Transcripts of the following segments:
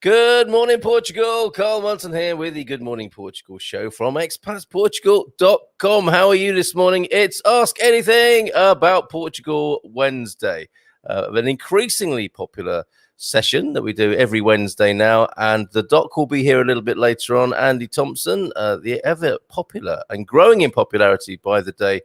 Good morning, Portugal. Carl Munson here with the Good Morning Portugal show from expatsportugal.com. How are you this morning? It's Ask Anything About Portugal Wednesday, an increasingly popular session that we do every Wednesday now. And the doc will be here a little bit later on. Andy Thompson, the ever popular and growing in popularity by the day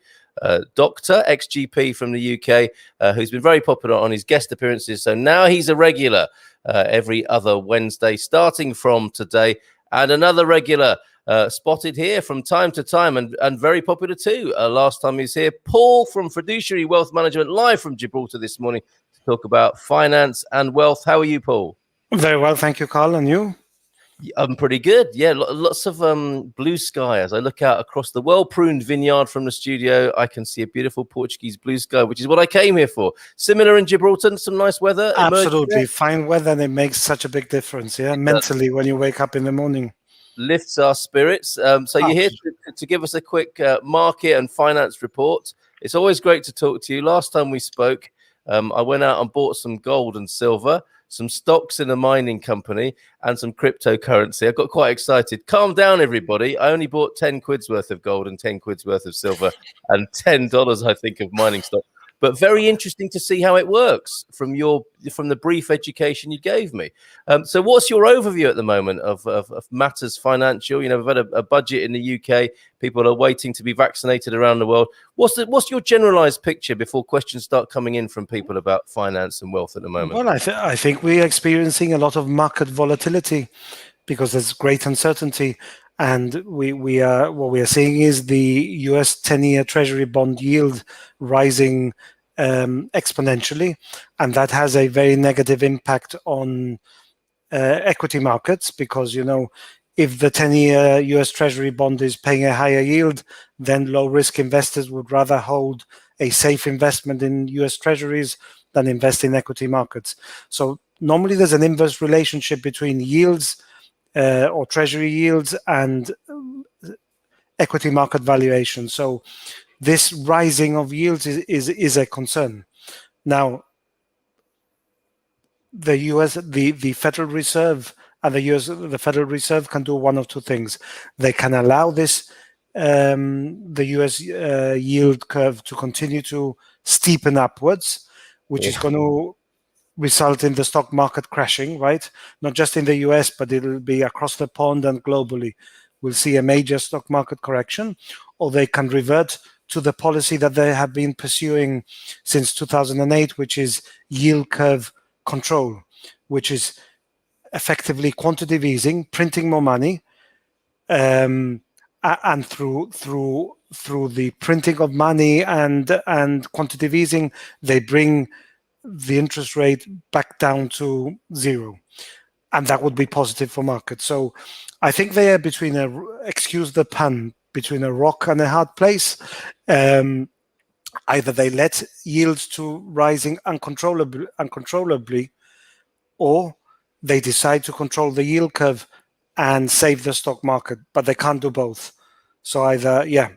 doctor, ex-GP from the UK, who's been very popular on his guest appearances. So now he's a regular every other Wednesday, starting from today, and another regular spotted here from time to time, and very popular too. Last time he was here, Paul from Fiduciary Wealth Management, live from Gibraltar this morning to talk about finance and wealth. How are you, Paul? Very well, thank you, Carl. And you? I'm pretty good. Yeah, lots of blue sky. As I look out across the well-pruned vineyard from the studio, I can see a beautiful Portuguese blue sky, which is what I came here for. Similar in Gibraltar, some nice weather. Absolutely. Fine weather, and it makes such a big difference, mentally, when you wake up in the morning. Lifts our spirits. So you're here to give us a quick market and finance report. It's always great to talk to you. Last time we spoke, I went out and bought some gold and silver, some stocks in a mining company, and some cryptocurrency. I got quite excited. Calm down, everybody. I only bought 10 quid's worth of gold and 10 quid's worth of silver and $10, I think, of mining stock. But very interesting to see how it works from the brief education you gave me. So what's your overview at the moment of matters financial? You know, we've had a budget in the UK. People are waiting to be vaccinated around the world. What's your generalized picture before questions start coming in from people about finance and wealth at the moment? Well, I think we're experiencing a lot of market volatility because there's great uncertainty. And what we are seeing is the US 10-year Treasury bond yield rising exponentially, and that has a very negative impact on equity markets because, you know, if the 10-year US Treasury bond is paying a higher yield, then low-risk investors would rather hold a safe investment in US Treasuries than invest in equity markets. So normally there's an inverse relationship between yields or treasury yields and equity market valuation. So this rising of yields is a concern. Now, the Federal Reserve and the Federal Reserve can do one of two things. They can allow this the US yield curve to continue to steepen upwards, which is going to result in the stock market crashing, right? Not just in the US, but it'll be across the pond and globally. We'll see a major stock market correction, or they can revert to the policy that they have been pursuing since 2008, which is yield curve control, which is effectively quantitative easing, printing more money, and through the printing of money and quantitative easing, they bring the interest rate back down to zero, and that would be positive for markets. So I think they are between excuse the pun, between a rock and a hard place. Either they let yields to rising uncontrollably, or they decide to control the yield curve and save the stock market, but they can't do both. So either they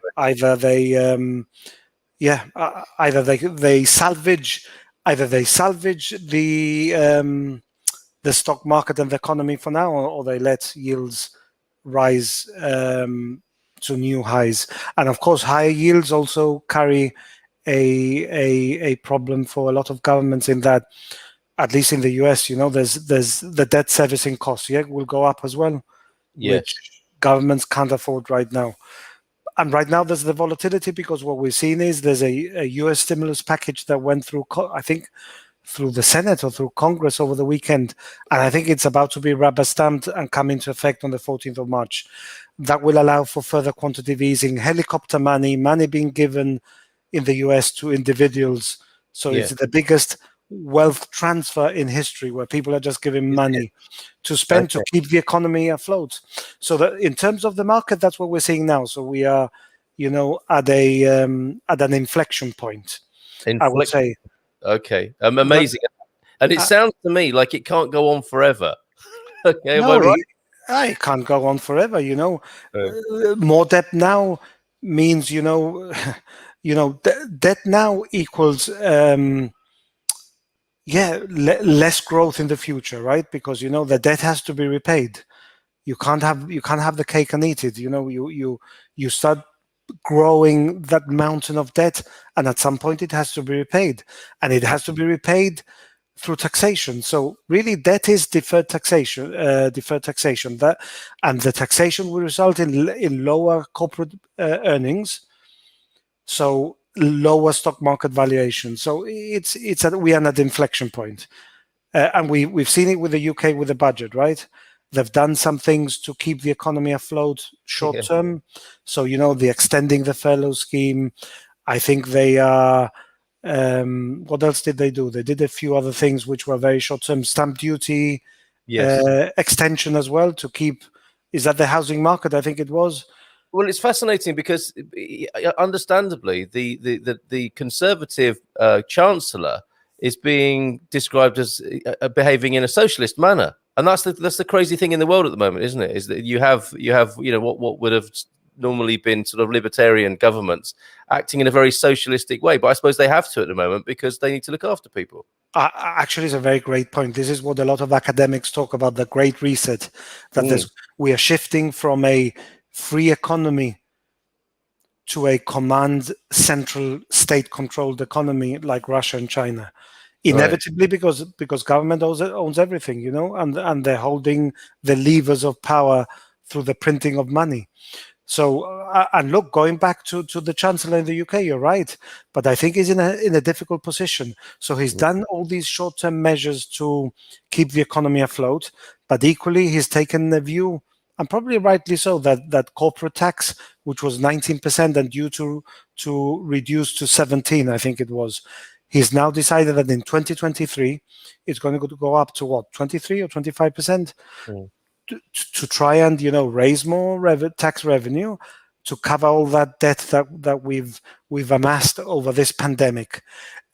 salvage the stock market and the economy for now, or they let yields rise to new highs. And of course, higher yields also carry a problem for a lot of governments in that, at least in the US, you know, there's the debt servicing costs, will go up as well, which governments can't afford right now. And right now there's the volatility because what we're seeing is there's a US stimulus package that went through, I think, through the Senate or through Congress over the weekend, and I think it's about to be rubber stamped and come into effect on the 14th of March. That will allow for further quantitative easing, helicopter money being given in the US to individuals. So it's the biggest wealth transfer in history, where people are just giving money to spend to keep the economy afloat. So that in terms of the market, that's what we're seeing now. So we are, at an inflection point. I would say. Okay, amazing. And it sounds to me like it can't go on forever. Okay, am I right? It can't go on forever. More debt now means debt now equals less growth in the future, right? Because the debt has to be repaid. You can't have the cake and eat it. You start growing that mountain of debt, and at some point it has to be repaid, and it has to be repaid through taxation. So really, debt is deferred taxation. And the taxation will result in lower corporate earnings, so lower stock market valuation. So we are at an inflection point, and we've seen it with the UK with the budget, right? They've done some things to keep the economy afloat short term. So, the extending the furlough scheme. I think they are, what else did they do? They did a few other things which were very short term. Stamp duty extension as well to keep, is that the housing market? I think it was. Well, it's fascinating because, understandably, the Conservative Chancellor is being described as behaving in a socialist manner. And that's the crazy thing in the world at the moment, isn't it? Is that you have what would have normally been sort of libertarian governments acting in a very socialistic way, but I suppose they have to at the moment because they need to look after people. Actually, it's a very great point. This is what a lot of academics talk about, the Great Reset, that we are shifting from a free economy to a command central state-controlled economy like Russia and China. Inevitably, because government owns everything, and they're holding the levers of power through the printing of money. So, and look, going back to the Chancellor in the UK, you're right, but I think he's in a difficult position. So he's done all these short-term measures to keep the economy afloat, but equally he's taken the view, and probably rightly so, that corporate tax, which was 19% and due to reduce to 17%, I think it was. He's now decided that in 2023, it's going to go up to what, 23 or 25%, to try and raise more tax revenue to cover all that debt that we've amassed over this pandemic.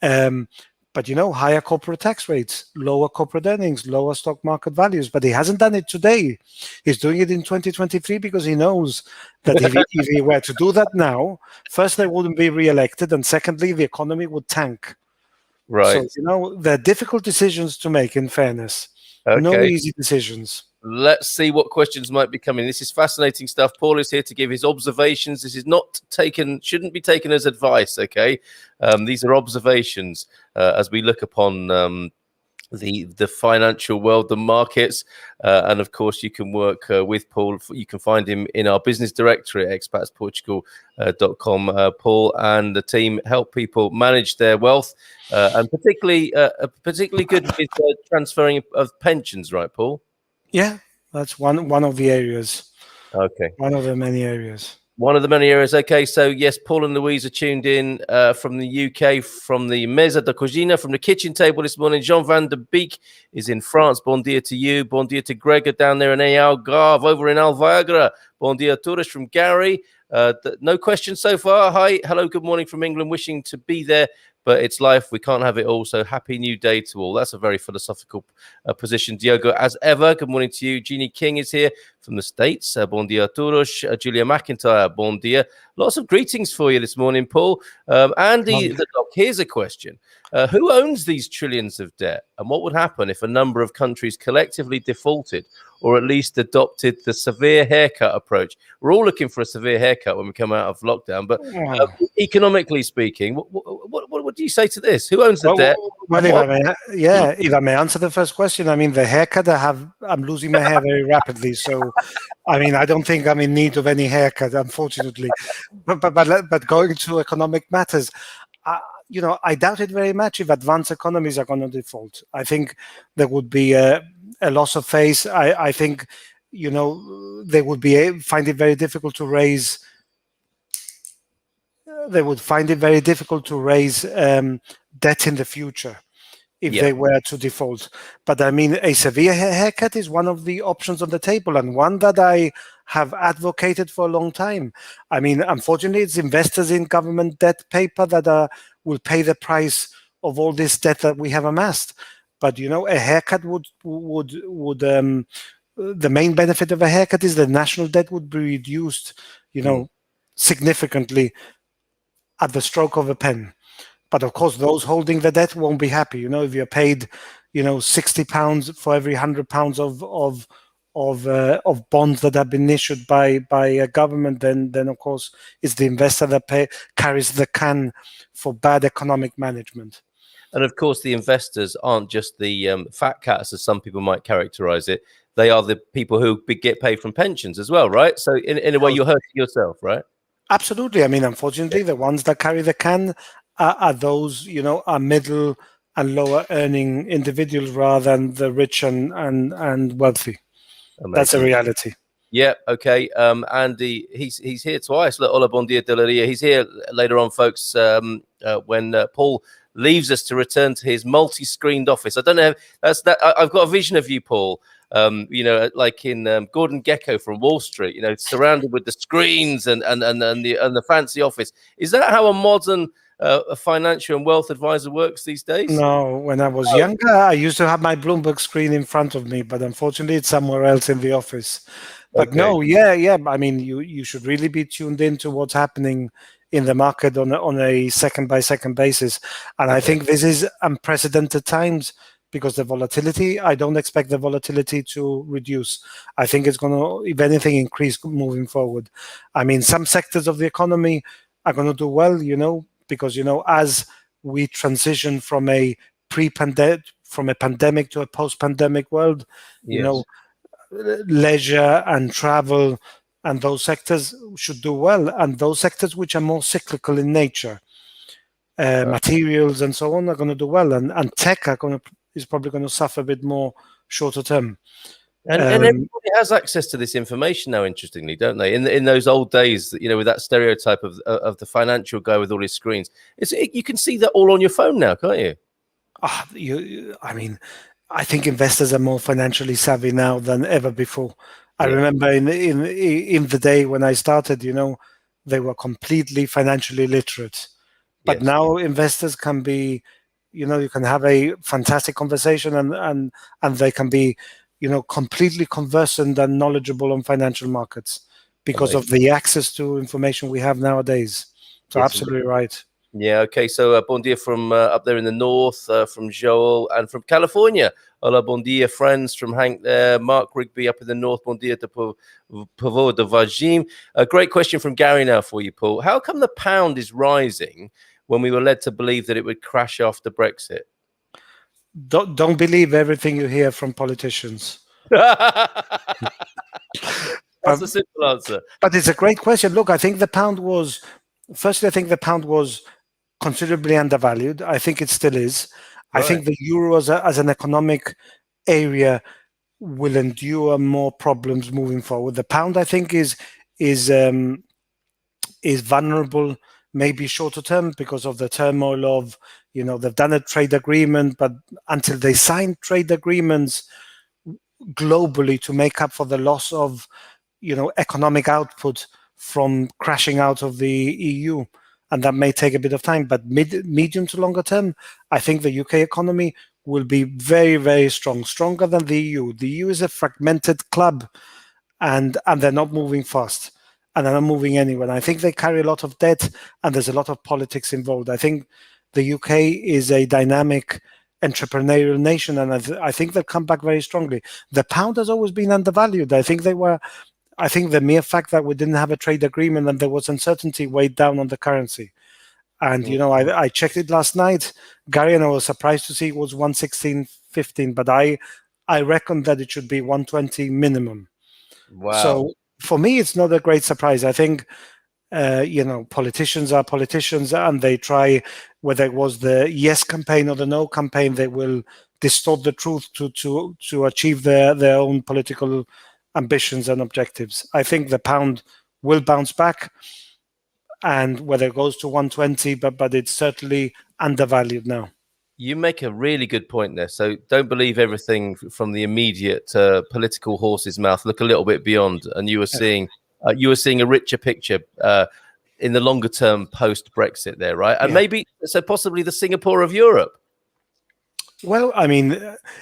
But higher corporate tax rates, lower corporate earnings, lower stock market values. But he hasn't done it today. He's doing it in 2023 because he knows that if he were to do that now, first, they wouldn't be re-elected, and secondly, the economy would tank. Right. So, there are difficult decisions to make, in fairness. Okay. No easy decisions. Let's see what questions might be coming. This is fascinating stuff. Paul is here to give his observations. This is shouldn't be taken as advice, okay? These are observations as we look upon the financial world, the markets, and of course you can work with Paul. You can find him in our business directory at expatsportugal.com. Paul and the team help people manage their wealth, and particularly good with transferring of pensions, right, Paul? Yeah, that's one of the areas. Okay, one of the many areas. One of the many areas. Okay, so yes, Paul and Louise are tuned in from the UK, from the Mesa da Cocina, from the kitchen table this morning. Jean Van de Beek is in France. Bon dia to you. Bon dia to Gregor down there in Algarve, over in Alvagra. Bon dia tourists from Gary. No questions so far. Hi, hello, good morning from England. Wishing to be there, but it's life. We can't have it all. So happy new day to all. That's a very philosophical position. Diogo, as ever, good morning to you. Jeannie King is here from the States. Bon dia, todos. Julia McIntyre, bon dia. Lots of greetings for you this morning, Paul. Andy the Doc, here's a question. Who owns these trillions of debt? And what would happen if a number of countries collectively defaulted or at least adopted the severe haircut approach? We're all looking for a severe haircut when we come out of lockdown. But economically speaking, what do you say to this? Who owns the debt? Well, if I may answer the first question, I mean, the haircut, I'm losing my hair very rapidly. So, I mean, I don't think I'm in need of any haircut, unfortunately. But going to economic matters, I doubt it very much if advanced economies are going to default. I think there would be a loss of face. I think, they would find it very difficult to raise. They would find it very difficult to raise debt in the future if they were to default. But I mean, a severe haircut is one of the options on the table, and one that I have advocated for a long time. I mean, unfortunately, it's investors in government debt paper that will pay the price of all this debt that we have amassed. But a haircut would the main benefit of a haircut is the national debt would be reduced, significantly at the stroke of a pen. But of course, those holding the debt won't be happy. If you're paid, £60 for every £100 of bonds that have been issued by a government, then of course it's the investor that carries the can for bad economic management. And of course, the investors aren't just the fat cats, as some people might characterize it. They are the people who get paid from pensions as well, right? So in a way, you're hurting yourself, right? Absolutely. I mean, unfortunately, the ones that carry the can are those, are middle and lower earning individuals rather than the rich and wealthy. Amazing. That's a reality. Yeah. Okay. Andy, he's here twice. Hola, bon dia, Delaria. He's here later on, folks. When Paul leaves us to return to his multi-screened office. I don't know. I've got a vision of you, Paul. Like in Gordon Gekko from Wall Street. Surrounded with the screens and the fancy office. Is that how a modern a financial and wealth advisor works these days? No, when I was younger, I used to have my Bloomberg screen in front of me, but unfortunately, it's somewhere else in the office. But no, yeah. I mean, you should really be tuned into what's happening in the market on a second by second basis, and I think this is unprecedented times because the volatility. I don't expect the volatility to reduce. I think it's going to, if anything, increase moving forward. I mean, some sectors of the economy are going to do well, because as we transition from a pandemic to a post-pandemic world, leisure and travel and those sectors should do well, and those sectors which are more cyclical in nature, materials and so on, are going to do well, and tech is probably going to suffer a bit more shorter term. And everybody has access to this information now, interestingly, don't they? In those old days, with that stereotype of the financial guy with all his screens, you can see that all on your phone now, can't you? I mean, I think investors are more financially savvy now than ever before. I remember in the day when I started, they were completely financially literate. But now investors can be, you can have a fantastic conversation and they can be, completely conversant and knowledgeable on financial markets because of the access to information we have nowadays. So absolutely right. Yeah. Okay. So bon dia from up there in the north, from Joel, and from California. Hola, bon dia, friends, from Hank there. Mark Rigby up in the north. Bon dia de Pavor de Vajim. A great question from Gary now for you, Paul. How come the pound is rising when we were led to believe that it would crash after Brexit? Don't believe everything you hear from politicians. That's a simple answer. But it's a great question. Look, I think the pound was considerably undervalued. I think it still is. Right. I think the euro as an economic area will endure more problems moving forward. The pound, I think, is vulnerable, maybe shorter term, because of the turmoil of, they've done a trade agreement, but until they sign trade agreements globally to make up for the loss of, economic output from crashing out of the EU, and that may take a bit of time, but medium to longer term, I think the UK economy will be very, very strong, stronger than the EU. The EU is a fragmented club, and they're not moving fast, and they're not moving anywhere. And I think they carry a lot of debt, and there's a lot of politics involved. I think the UK is a dynamic entrepreneurial nation, and I think they'll come back very strongly. The pound has always been undervalued. I think the mere fact that we didn't have a trade agreement and there was uncertainty weighed down on the currency. And, I checked it last night, Gary, and I was surprised to see it was 116.15, but I reckon that it should be 120 minimum. Wow. So for me, it's not a great surprise. I think politicians are politicians, and they try, whether it was the yes campaign or the no campaign, they will distort the truth to achieve their own political ambitions and objectives. I think the pound will bounce back, and whether it goes to 120, but it's certainly undervalued now. You make a really good point there. So don't believe everything from the immediate political horse's mouth. Look a little bit beyond, and you were seeing a richer picture in the longer term post Brexit there, right? And maybe so, possibly the Singapore of Europe. Well, I mean,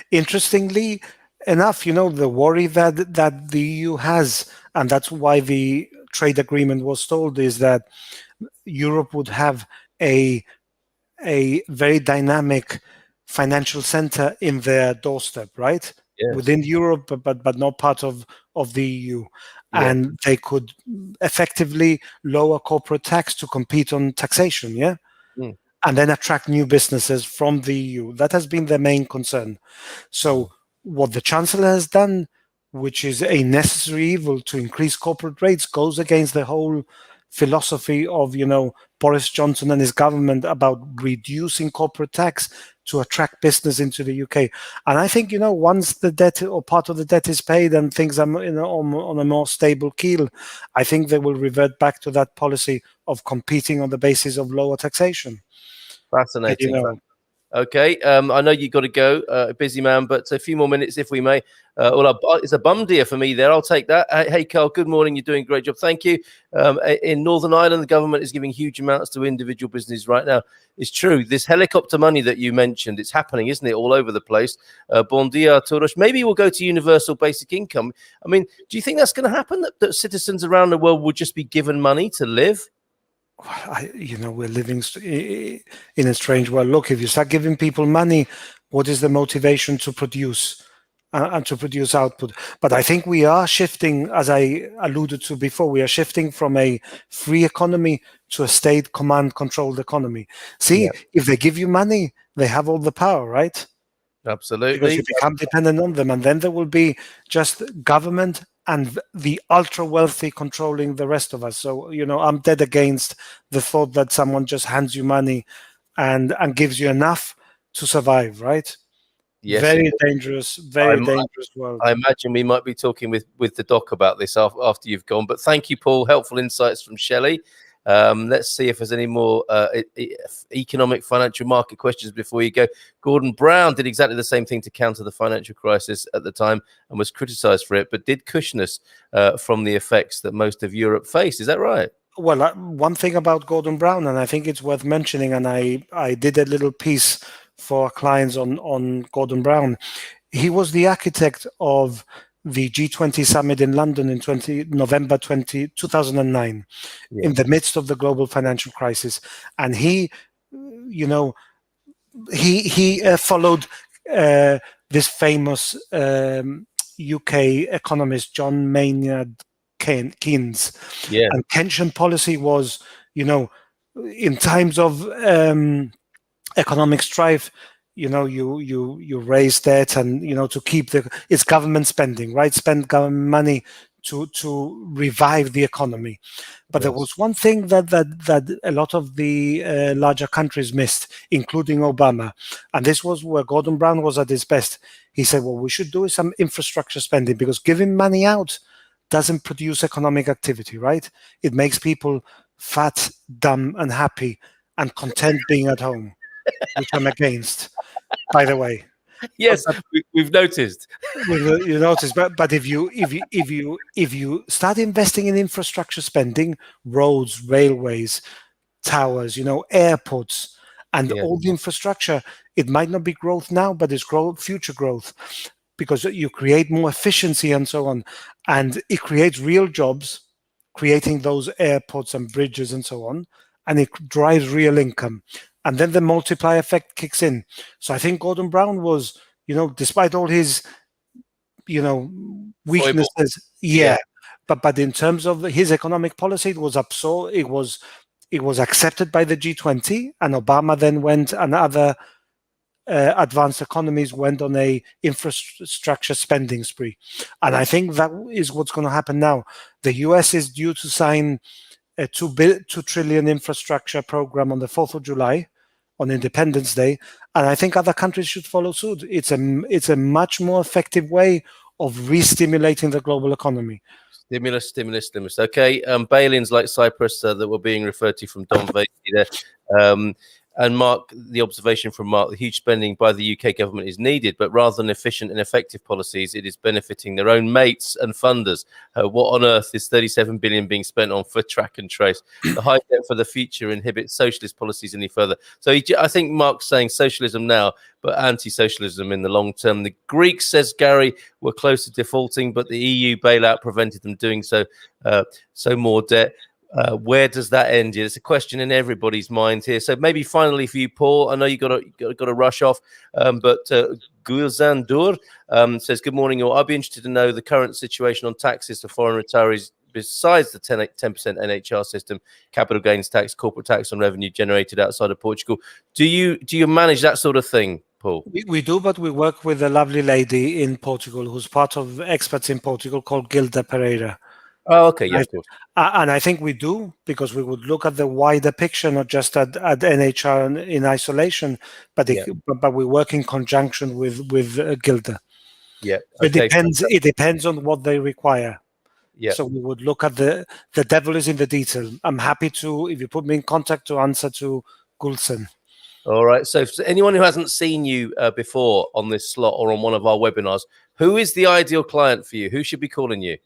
interestingly enough, the worry that the EU has, and that's why the trade agreement was stalled, is that Europe would have a very dynamic financial center in their doorstep, right? Yes. Within Europe, but not part of the EU. Yeah. And they could effectively lower corporate tax to compete on taxation, and then attract new businesses from the EU. That has been their main concern. So what the Chancellor has done, which is a necessary evil to increase corporate rates, goes against the whole philosophy of, Boris Johnson and his government about reducing corporate tax to attract business into the UK. And I think, once the debt or part of the debt is paid and things are on a more stable keel, I think they will revert back to that policy of competing on the basis of lower taxation. Fascinating. Okay, I know you've got to go, busy man, but a few more minutes if we may. It's a bum deer for me there. I'll take that. Hey, Carl, good morning. You're doing a great job. Thank you. In Northern Ireland, the government is giving huge amounts to individual businesses right now. It's true. This helicopter money that you mentioned, it's happening, isn't it, all over the place? Bon dia, Toros. Maybe we'll go to universal basic income. I mean, do you think that's going to happen, that citizens around the world will just be given money to live? We're living in a strange world. Look, if you start giving people money, what is the motivation to produce and to produce output? But I think we are shifting, as I alluded to before, we are shifting from a free economy to a state command-controlled economy. See, if they give you money, they have all the power, right? Absolutely. Because you become dependent on them, and then there will be just government and the ultra wealthy controlling the rest of us. So, I'm dead against the thought that someone just hands you money and gives you enough to survive, right? Yes, very dangerous world. I imagine we might be talking with the doc about this after you've gone. But thank you, Paul. Helpful insights from Shelley. Let's see if there's any more economic financial market questions before you go. Gordon Brown did exactly the same thing to counter the financial crisis at the time and was criticized for it, but did cushion us from the effects that most of Europe faced. Is that right? Well, one thing about Gordon Brown, and I think it's worth mentioning, and I did a little piece for clients on Gordon Brown. He was the architect of the G20 summit in London in November 2009, in the midst of the global financial crisis. And he followed this famous UK economist, John Maynard Keynes. Yeah. And pension policy was, in times of economic strife, you raise debt and, to keep it's government spending, right? Spend government money to revive the economy. But there was one thing that a lot of the larger countries missed, including Obama. And this was where Gordon Brown was at his best. He said, well, we should do some infrastructure spending, because giving money out doesn't produce economic activity, right? It makes people fat, dumb, and happy and content being at home, which I'm against, by the way. Yes, we've noticed. You noticed, but if you start investing in infrastructure spending, roads, railways, towers, airports, and all the infrastructure, it might not be growth now, but it's future growth, because you create more efficiency and so on, and it creates real jobs, creating those airports and bridges and so on, and it drives real income. And then the multiplier effect kicks in. So I think Gordon Brown was, despite all his, weaknesses, but in terms of his economic policy, it was absorbed. It was accepted by the G20, and Obama then went, and other advanced economies went on a infrastructure spending spree. And I think that is what's going to happen now. The US is due to sign a 2 trillion infrastructure program on the 4th of July, on Independence Day, and I think other countries should follow suit. It's a much more effective way of re-stimulating the global economy. Stimulus. Okay, bail-ins like Cyprus that were being referred to from Don Vasey there. And Mark, the observation from Mark, the huge spending by the UK government is needed, but rather than efficient and effective policies, it is benefiting their own mates and funders. What on earth is 37 billion being spent on for track and trace? The high debt for the future inhibits socialist policies any further. So I think Mark's saying socialism now, but anti-socialism in the long term. The Greeks, says Gary, were close to defaulting, but the EU bailout prevented them doing so. So more debt. Where does that end? It's a question in everybody's mind here. So maybe finally for you, Paul, I know you got to rush off, but Gulzan Dur says, good morning. I'd be interested to know the current situation on taxes for foreign retirees besides the 10% NHR system, capital gains tax, corporate tax on revenue generated outside of Portugal. Do you manage that sort of thing, Paul? We do, but we work with a lovely lady in Portugal who's part of Expats in Portugal called Gilda Pereira. Oh, okay, yeah, of course. And I think we do, because we would look at the wider picture, not just at NHR in isolation, but but we work in conjunction with Gilda. Yeah, okay. It depends on what they require. Yeah. So we would look at the devil is in the detail. I'm happy to, if you put me in contact, to answer to Gulsen. All right. So for anyone who hasn't seen you before on this slot or on one of our webinars, who is the ideal client for you? Who should be calling you?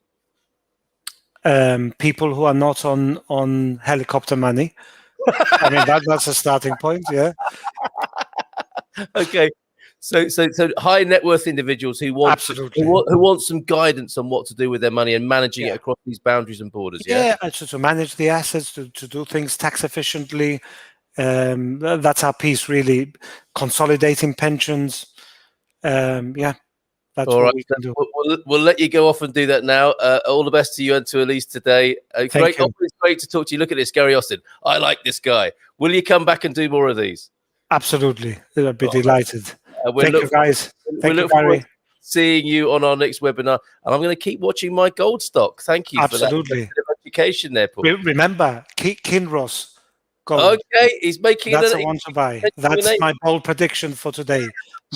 People who are not on helicopter money. I mean, that's a starting point. Yeah. Okay. So high net worth individuals who want who want some guidance on what to do with their money and managing it across these boundaries and borders. Yeah. To manage the assets, to do things tax efficiently. That's our piece, really. Consolidating pensions. That's all what right. we can do. We'll let you go off and do that now. All the best to you and to Elise today. Thank you. It's great to talk to you. Look at this, Gary Austin. I like this guy. Will you come back and do more of these? Absolutely. I'd be delighted. Thank you, guys. We look forward to seeing you on our next webinar. And I'm going to keep watching my gold stock. Thank you for that bit of education there, Paul. Remember, Kinross. Gold. Okay, he's making that's a one to buy. That's my bold prediction for today.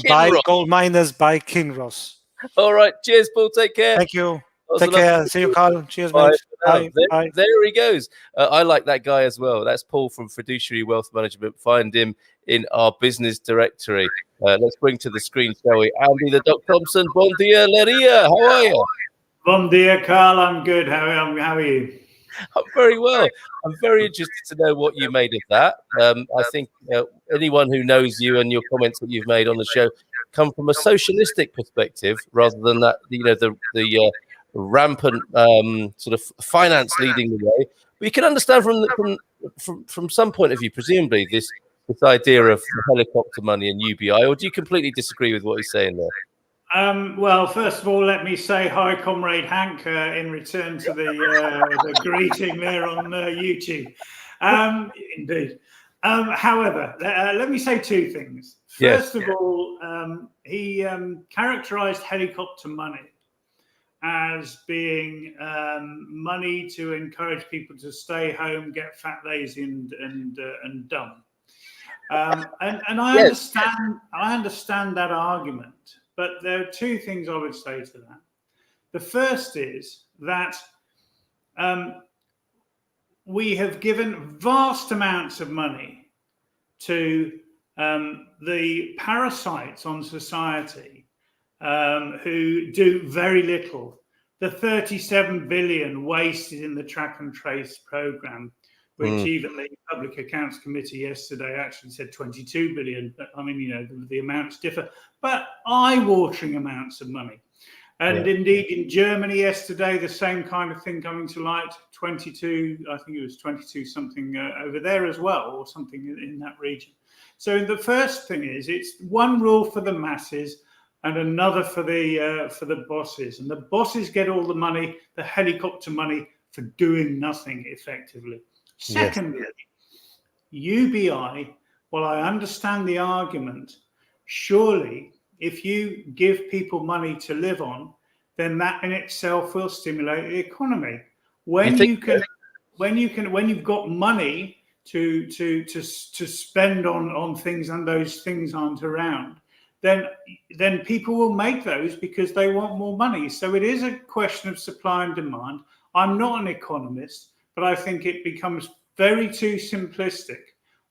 Buy gold miners, buy Kinross. All right, cheers, Paul. Take care. Thank you. Take care. See you, Carl. Cheers, mate. Bye. There he goes. I like that guy as well. That's Paul from Fiduciary Wealth Management. Find him in our business directory. Let's bring to the screen, shall we? Andy the Doc Thompson. Bon dia, Leria. How are you? Bon dia, Carl. I'm good. How are you? I'm very well. I'm very interested to know what you made of that. I think anyone who knows you and your comments that you've made on the show come from a socialistic perspective rather than that, the rampant sort of finance leading the way. But you can understand from some point of view, presumably, this idea of helicopter money and UBI, or do you completely disagree with what he's saying there? Well, first of all, let me say hi, Comrade Hank, in return to the greeting there on YouTube. Indeed. However, let me say two things. First of all, he characterized helicopter money as being money to encourage people to stay home, get fat, lazy, and dumb. And I understand that argument. But there are two things I would say to that. The first is that we have given vast amounts of money to the parasites on society who do very little. The 37 billion wasted in the track and trace program, which even the Public Accounts Committee yesterday actually said 22 billion. But I mean, the amounts differ, but eye-watering amounts of money. And indeed, in Germany yesterday, the same kind of thing coming to light, 22, I think it was 22 something over there as well, or something in that region. So the first thing is, it's one rule for the masses and another for the bosses. And the bosses get all the money, the helicopter money, for doing nothing effectively. Secondly, UBI, well, I understand the argument. Surely, if you give people money to live on, then that in itself will stimulate the economy. When when you've got money to spend on things and those things aren't around, then people will make those because they want more money. So it is a question of supply and demand. I'm not an economist, but I think it becomes very too simplistic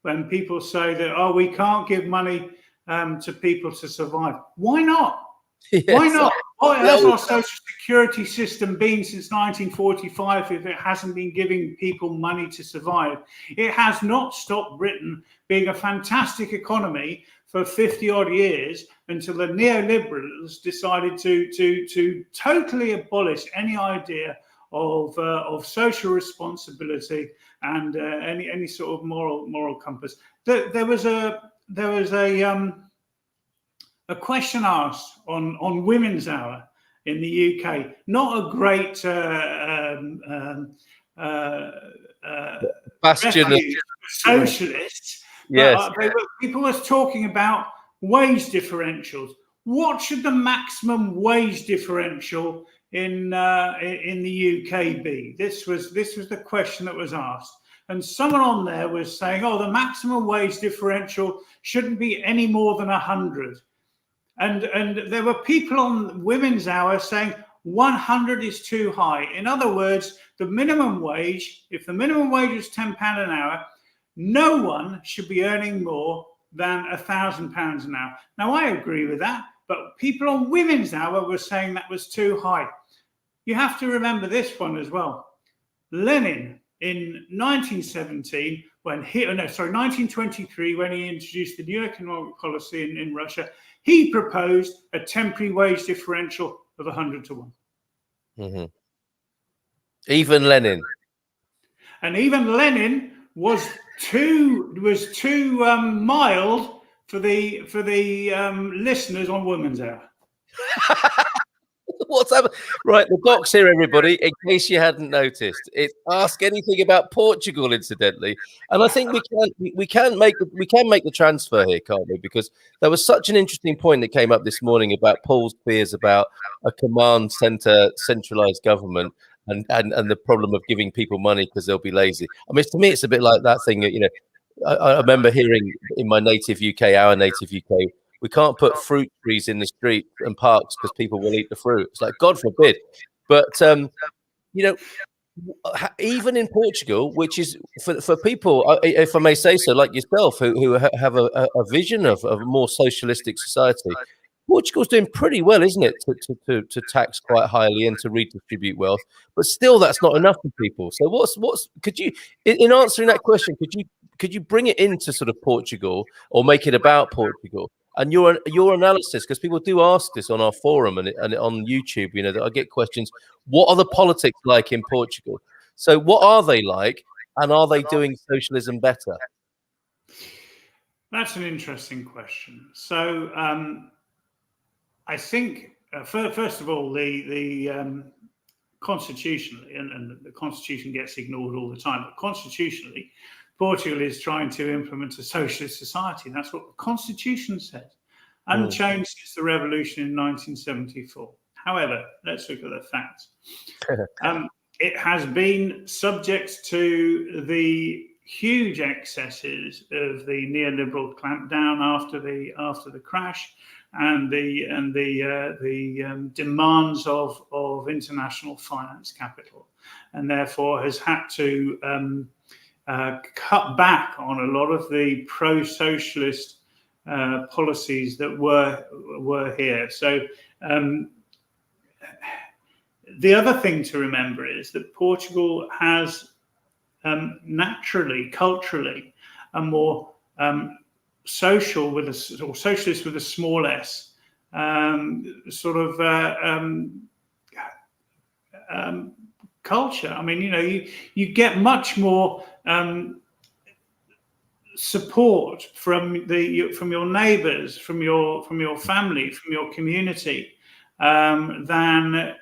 when people say that, oh, we can't give money to people to survive. Why not? Yes. Why not? What has our social security system been since 1945 if it hasn't been giving people money to survive? It has not stopped Britain being a fantastic economy for 50 odd years until the neoliberals decided to totally abolish any idea of social responsibility and any sort of moral compass. There was a question asked on Women's Hour in the UK. Not a great bastion of socialists. yes. People was talking about wage differentials. What should the maximum wage differential in the UK be? This was the question that was asked. And someone on there was saying, oh, the maximum wage differential shouldn't be any more than 100. And there were people on Women's Hour saying 100 is too high. In other words, the minimum wage, if the minimum wage was £10 an hour, no one should be earning more than £1,000 an hour. Now, I agree with that, but people on Women's Hour were saying that was too high. You have to remember this one as well. Lenin in 1917, 1923, when he introduced the new economic policy in Russia, he proposed a temporary wage differential of 100 to 1. Mm-hmm. Even Lenin. And even Lenin was too mild for the listeners on Women's Hour. What's happened? Right, the doc's here, everybody. In case you hadn't noticed, it's Ask Anything About Portugal, incidentally. And I think we can make the transfer here, can't we? Because there was such an interesting point that came up this morning about Paul's fears about a command center, centralized government, and the problem of giving people money because they'll be lazy. I mean, to me, it's a bit like that thing. You know, I remember hearing in my native UK, our native UK. We can't put fruit trees in the street and parks because people will eat the fruit. It's like, God forbid. But, you know, even in Portugal, which is for people, if I may say so, like yourself, who have a vision of a more socialistic society, Portugal's doing pretty well, isn't it, to tax quite highly and to redistribute wealth. But still, that's not enough for people. So could you, in answering that question, could you bring it into sort of Portugal or make it about Portugal? And your analysis, because people do ask this on our forum and on YouTube, you know, that I get questions, what are the politics like in Portugal? So what are they like, and are they doing socialism better? That's an interesting question. So I think, first of all, the constitutionally, and the constitution gets ignored all the time, but constitutionally, Portugal is trying to implement a socialist society. That's what the Constitution says, unchanged since the revolution in 1974. However, let's look at the facts. It has been subject to the huge excesses of the neoliberal clampdown after the crash, and the demands of international finance capital, and therefore has had to cut back on a lot of the pro-socialist policies that were here. So the other thing to remember is that Portugal has naturally, culturally, a more socialist with a small s culture. I mean, you know, you get much more support from your neighbours, from your family, from your community, than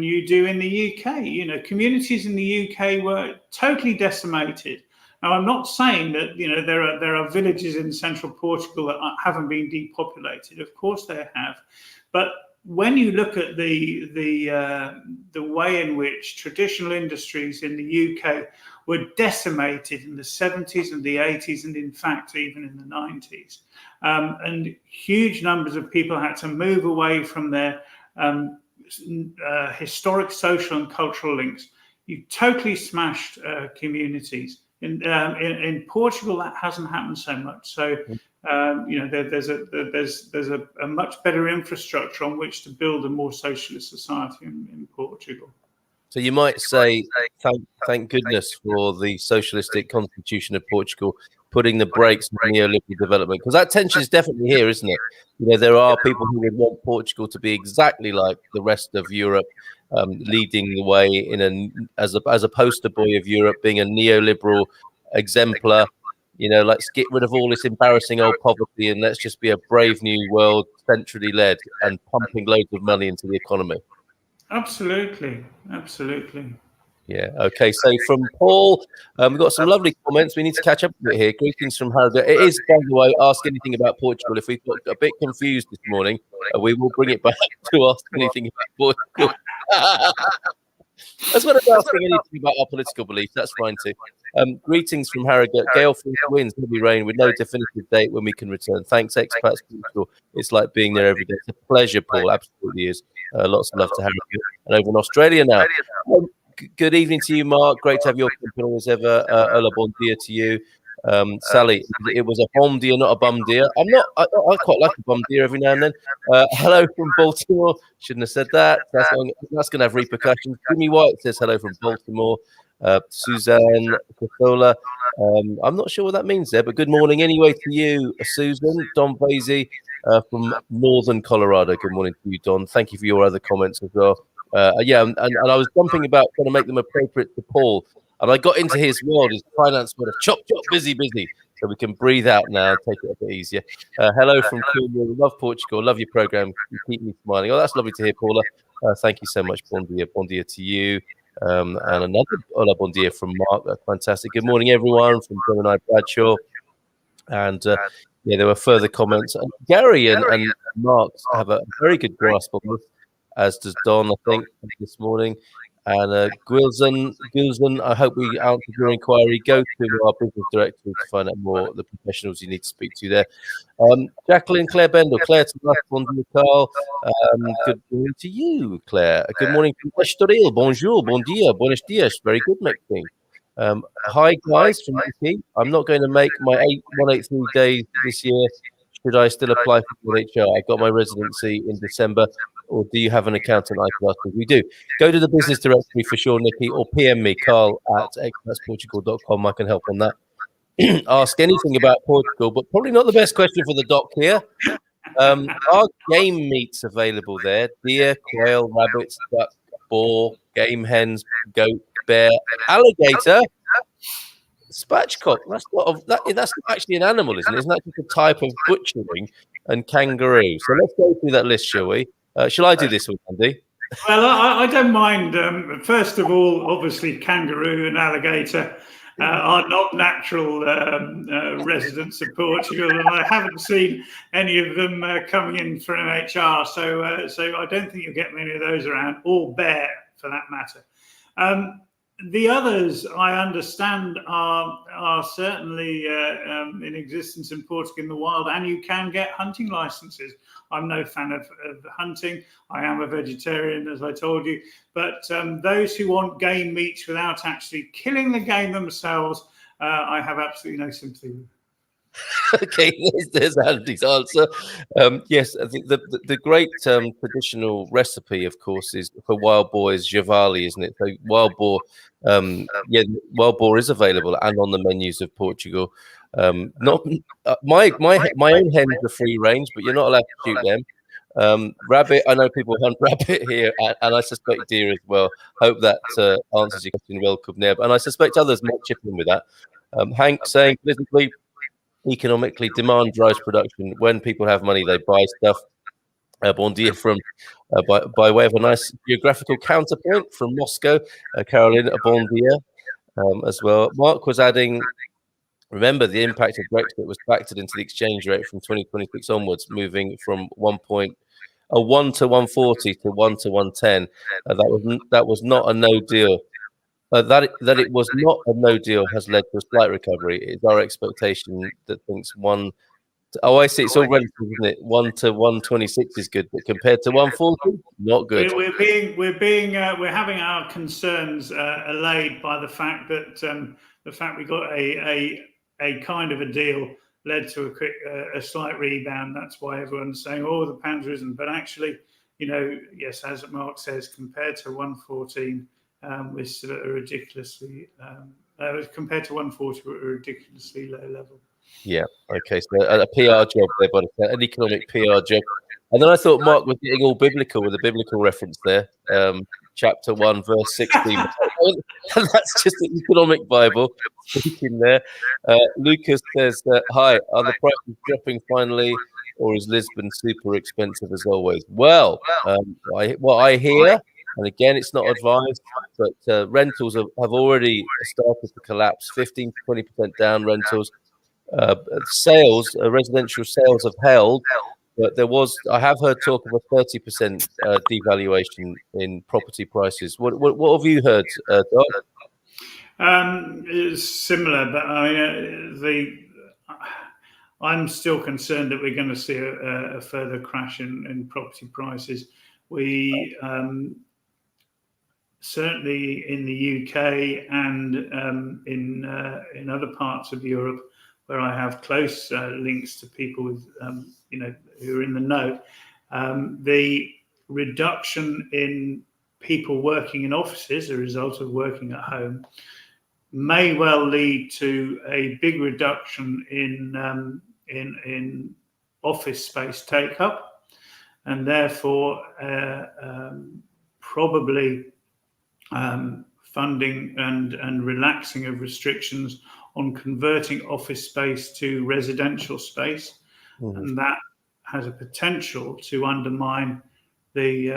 you do in the UK. You know, communities in the UK were totally decimated. Now, I'm not saying that, you know, there are villages in central Portugal that haven't been depopulated. Of course they have, but when you look at the way in which traditional industries in the UK were decimated in the 70s and the 80s, and in fact even in the 90s, and huge numbers of people had to move away from their historic social and cultural links, you totally smashed communities. In Portugal, that hasn't happened so much. So there's a much better infrastructure on which to build a more socialist society in Portugal. So you might say, thank goodness for the socialistic constitution of Portugal putting the brakes on neoliberal development, because that tension is definitely here, isn't it? There are people who would want Portugal to be exactly like the rest of Europe, leading the way as a poster boy of Europe, being a neoliberal exemplar. Let's get rid of all this embarrassing old poverty and let's just be a brave new world, centrally led and pumping loads of money into the economy. Absolutely. Yeah. Okay. So from Paul, we've got some lovely comments. We need to catch up a bit here. Greetings from Harrogate. It is, by the way, ask anything about Portugal. If we've got a bit confused this morning, we will bring it back to ask anything about Portugal. As well as asking anything about our political beliefs, that's fine too. Greetings from Harrogate. Gale force winds, heavy rain with no definitive date when we can return. Thanks, expats. Portugal. It's like being there every day. It's a pleasure, Paul. Absolutely is. Lots of love to Harrogate. And over in Australia now. Good evening to you, Mark. Great to have your company as ever. Hola, bon dia to you. Sally, it was a bom dia, not a bum dia. I quite like a bum dia every now and then. Hello from Baltimore. Shouldn't have said that. That's going to have repercussions. Jimmy White says hello from Baltimore. Suzanne Cathola. I'm not sure what that means there, but good morning anyway to you, Susan. Don Vasey from Northern Colorado. Good morning to you, Don. Thank you for your other comments as well. And I was jumping about trying to make them appropriate to Paul. And I got into his world, his finance world of chop, busy. So we can breathe out now and take it a bit easier. Hello from Cornwall. Love Portugal. Love your program. You keep me smiling. Oh, that's lovely to hear, Paula. Thank you so much. Bon dia to you. And another hola, bon dia from Mark. That's fantastic. Good morning, everyone, from Gemini Bradshaw. And there were further comments. Gary and Mark have a very good grasp on this, as does Don, I think, this morning. And Gilson, I hope we answered your inquiry. Go to our business directory to find out more the professionals you need to speak to there. Jacqueline, Claire Bendel, Claire to bon dia, Carl. Good morning to you, Claire. Good morning from Estoril. Bonjour, bon dia, buenos dias. Very good, Maxine. Hi, guys, from UK. I'm not going to make my 183 days this year. Should I still apply for HR? I got my residency in December. Or do you have an accountant I can ask? We do. Go to the business directory for sure, Nikki, or PM me, Carl at expatsportugal.com. I can help on that. Ask anything about Portugal, but probably not the best question for the doc here. Are game meats available there? Deer, quail, rabbits, duck, boar, game hens, goat, bear, alligator, spatchcock. That's actually an animal, isn't it? Isn't that just a type of butchering? And kangaroo. So let's go through that list, shall we? Shall I do this one, Andy? Well, I don't mind. First of all, obviously, kangaroo and alligator are not natural residents of Portugal, and I haven't seen any of them coming in for an HR. So I don't think you'll get many of those around, or bear, for that matter. The others, I understand, are certainly in existence in Portugal in the wild, and you can get hunting licenses. I'm no fan of hunting. I am a vegetarian, as I told you. But those who want game meats without actually killing the game themselves, I have absolutely no sympathy with. Okay, there's Andy's answer. Yes, I think the great traditional recipe, of course, is for wild boar is javali, isn't it? So wild boar, wild boar is available and on the menus of Portugal. Not my own hens are free range, but you're not allowed to shoot them. Rabbit, I know people hunt rabbit here, and I suspect deer as well. Hope that answers your question well, Kubneb. And I suspect others might chip in with that. Hank saying politically, economically, demand drives production. When people have money, they buy stuff. Bon dia from by way of a nice geographical counterpoint from Moscow. Caroline, bon dia as well. Mark was adding, remember the impact of Brexit was factored into the exchange rate from 2026 onwards, moving from 1 a 1 to 140 to 1 to 110. That was not a no deal. That it was not a no deal has led to a slight recovery. It's our expectation that thinks one. Oh, I see. It's all relative, isn't it? 1 to 126 is good, but compared to 140, not good. We're having our concerns allayed by the fact that we got a kind of a deal led to a slight rebound. That's why everyone's saying, "Oh, the pound's risen," but actually, yes, as Mark says, compared to 114, we're still at a ridiculously compared to 140, we're at a ridiculously low level. Yeah. Okay. So a PR job there, but an economic PR job. And then I thought Mark was getting all biblical with a biblical reference there. Chapter 1, verse 16. That's just the economic Bible speaking there. Lucas says, "Hi, are the prices dropping finally, or is Lisbon super expensive as always?" Well, what I hear, and again, it's not advised, but rentals have already started to collapse. 15 to 20% down rentals. Residential sales have held, but I have heard talk of a 30% devaluation in property prices. What have you heard, Doc? It's similar, but I'm still concerned that we're going to see a further crash in property prices. We certainly in the UK and in other parts of Europe, where I have close links to people with, who are in the know, the reduction in people working in offices, a result of working at home, may well lead to a big reduction in office space take up, and therefore probably funding and relaxing of restrictions on converting office space to residential space. Mm-hmm. And that has a potential to undermine the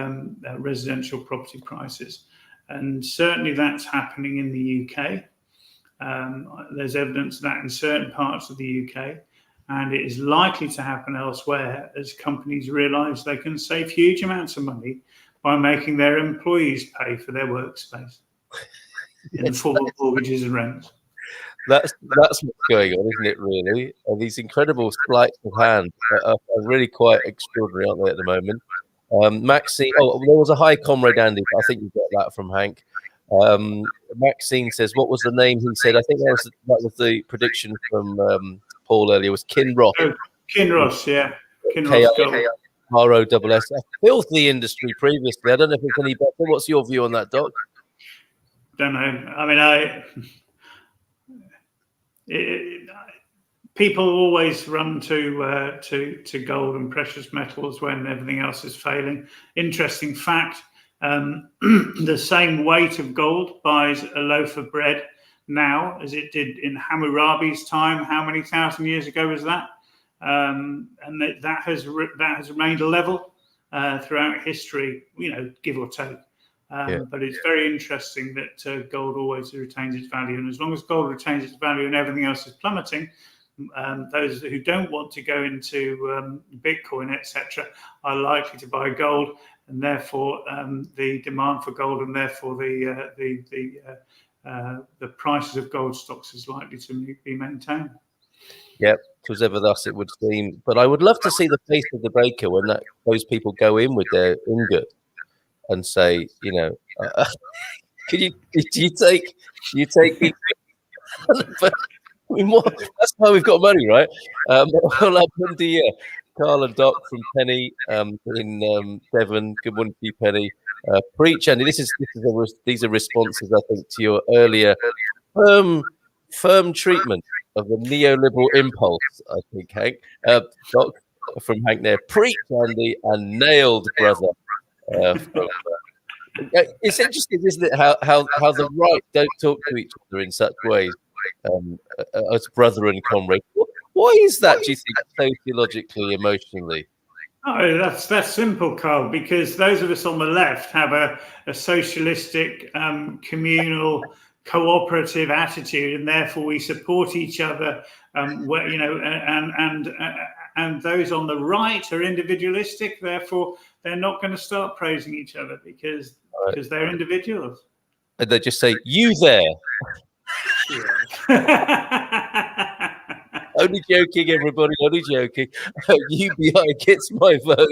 residential property prices. And certainly that's happening in the UK. There's evidence of that in certain parts of the UK, and it is likely to happen elsewhere as companies realise they can save huge amounts of money by making their employees pay for their workspace in the form of mortgages and rents. That's what's going on, isn't it, really? And these incredible sleights of hand are really quite extraordinary, aren't they, at the moment? Maxine, there was a hi, Comrade Andy, but I think you got that from Hank. Maxine says, what was the name he said? I think that was the prediction from Paul earlier, was Kinross. Oh, Kinross, yeah. Kinross ROSS. A filthy industry previously. I don't know if it's any better. What's your view on that, Doc? Don't know. I mean, people always run to gold and precious metals when everything else is failing. Interesting fact, the same weight of gold buys a loaf of bread now as it did in Hammurabi's time. How many thousand years ago was that? And that has remained a level throughout history, give or take. But it's very interesting that gold always retains its value. And as long as gold retains its value and everything else is plummeting, those who don't want to go into Bitcoin, etc., are likely to buy gold. And therefore, the demand for gold and therefore the prices of gold stocks is likely to be maintained. Yep, 'twas ever thus, it would seem. But I would love to see the face of the breaker when those people go in with their ingot and say, could you take but, I mean, that's why we've got money, right? Carl and Doc from Penny in Devon. Good morning to you, Penny. Preach, Andy. These are responses, I think, to your earlier firm treatment of the neoliberal impulse, I think, Hank. Doc from Hank there. Preach, Andy, and nailed, brother. It's interesting, isn't it, how the right don't talk to each other in such ways as brother and comrade. Why is that, do you think, sociologically, emotionally? Oh, that's simple, Carl, because those of us on the left have a socialistic, communal, cooperative attitude, and therefore we support each other, and those on the right are individualistic, therefore they're not going to start praising each other because they're individuals. And they just say, "You there." Yeah. Only joking, everybody. Only joking. UBI gets my vote.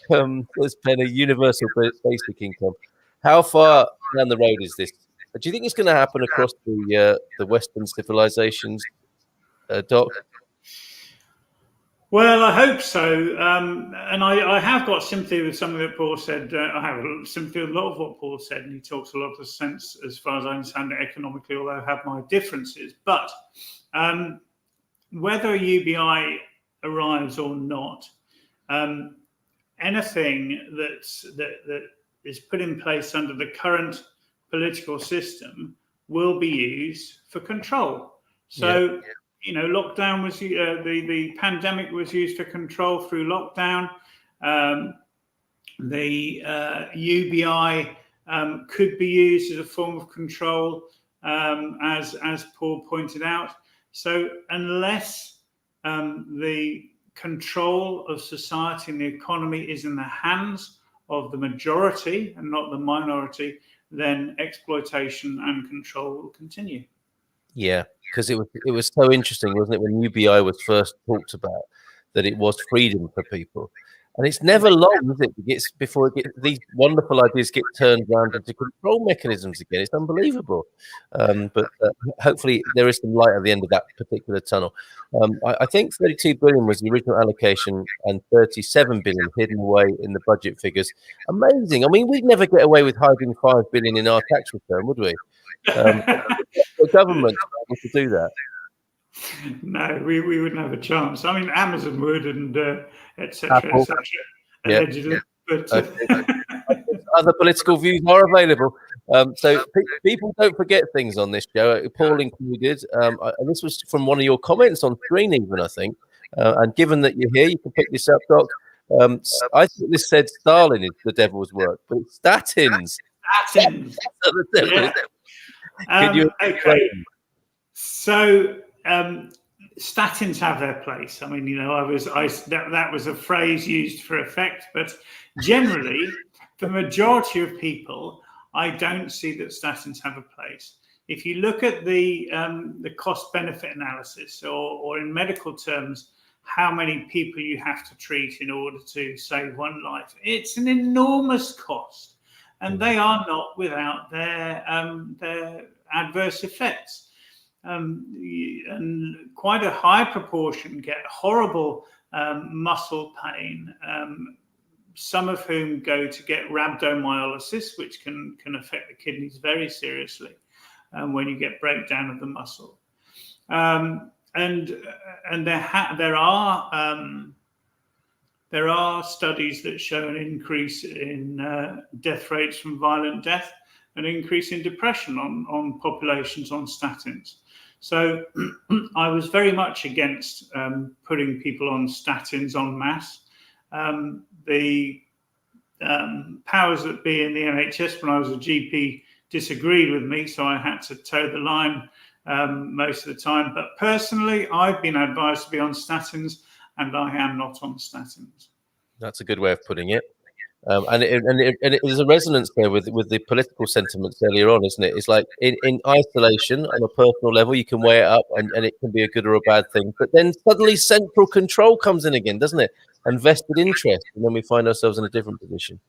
There's been a universal basic income. How far down the road is this? Do you think it's going to happen across the Western civilizations, Doc? Well, I hope so. And I have got sympathy with something that Paul said. I have sympathy with a lot of what Paul said, and he talks a lot of sense as far as I understand it economically, although I have my differences. But whether a UBI arrives or not, anything that is put in place under the current political system will be used for control. So, lockdown was the pandemic was used for control through lockdown. The UBI could be used as a form of control, as Paul pointed out. So unless the control of society and the economy is in the hands of the majority and not the minority, then exploitation and control will continue. Yeah, because it was so interesting, wasn't it, when UBI was first talked about, that it was freedom for people. And it's never long, is it? Before these wonderful ideas get turned around into control mechanisms again. It's unbelievable. But hopefully there is some light at the end of that particular tunnel. I think 32 billion was the original allocation and 37 billion hidden away in the budget figures. Amazing. I mean, we'd never get away with hiding 5 billion in our tax return, would we? The government was to do that. No, we wouldn't have a chance. I mean, Amazon would, and etc. Allegedly. But other political views are available. So people don't forget things on this show, Paul included. And this was from one of your comments on screen, even, I think. And given that you're here, you can pick this up, Doc. I think this said Stalin is the devil's work, but it's statins. Statins. Okay. So statins have their place. I mean, that was a phrase used for effect, but generally, the majority of people, I don't see that statins have a place. If you look at the cost-benefit analysis, or in medical terms, how many people you have to treat in order to save one life, it's an enormous cost, and they are not without their adverse effects. And quite a high proportion get horrible muscle pain, some of whom go to get rhabdomyolysis, which can affect the kidneys very seriously when you get breakdown of the muscle. And there are studies that show an increase in death rates from violent death, an increase in depression on populations on statins. So I was very much against putting people on statins en masse. The powers that be in the NHS when I was a GP disagreed with me, so I had to toe the line most of the time. But personally, I've been advised to be on statins, and I am not on statins. That's a good way of putting it. And there's a resonance there with the political sentiments earlier on, isn't it? It's like in isolation on a personal level, you can weigh it up and it can be a good or a bad thing. But then suddenly central control comes in again, doesn't it? And vested interest. And then we find ourselves in a different position.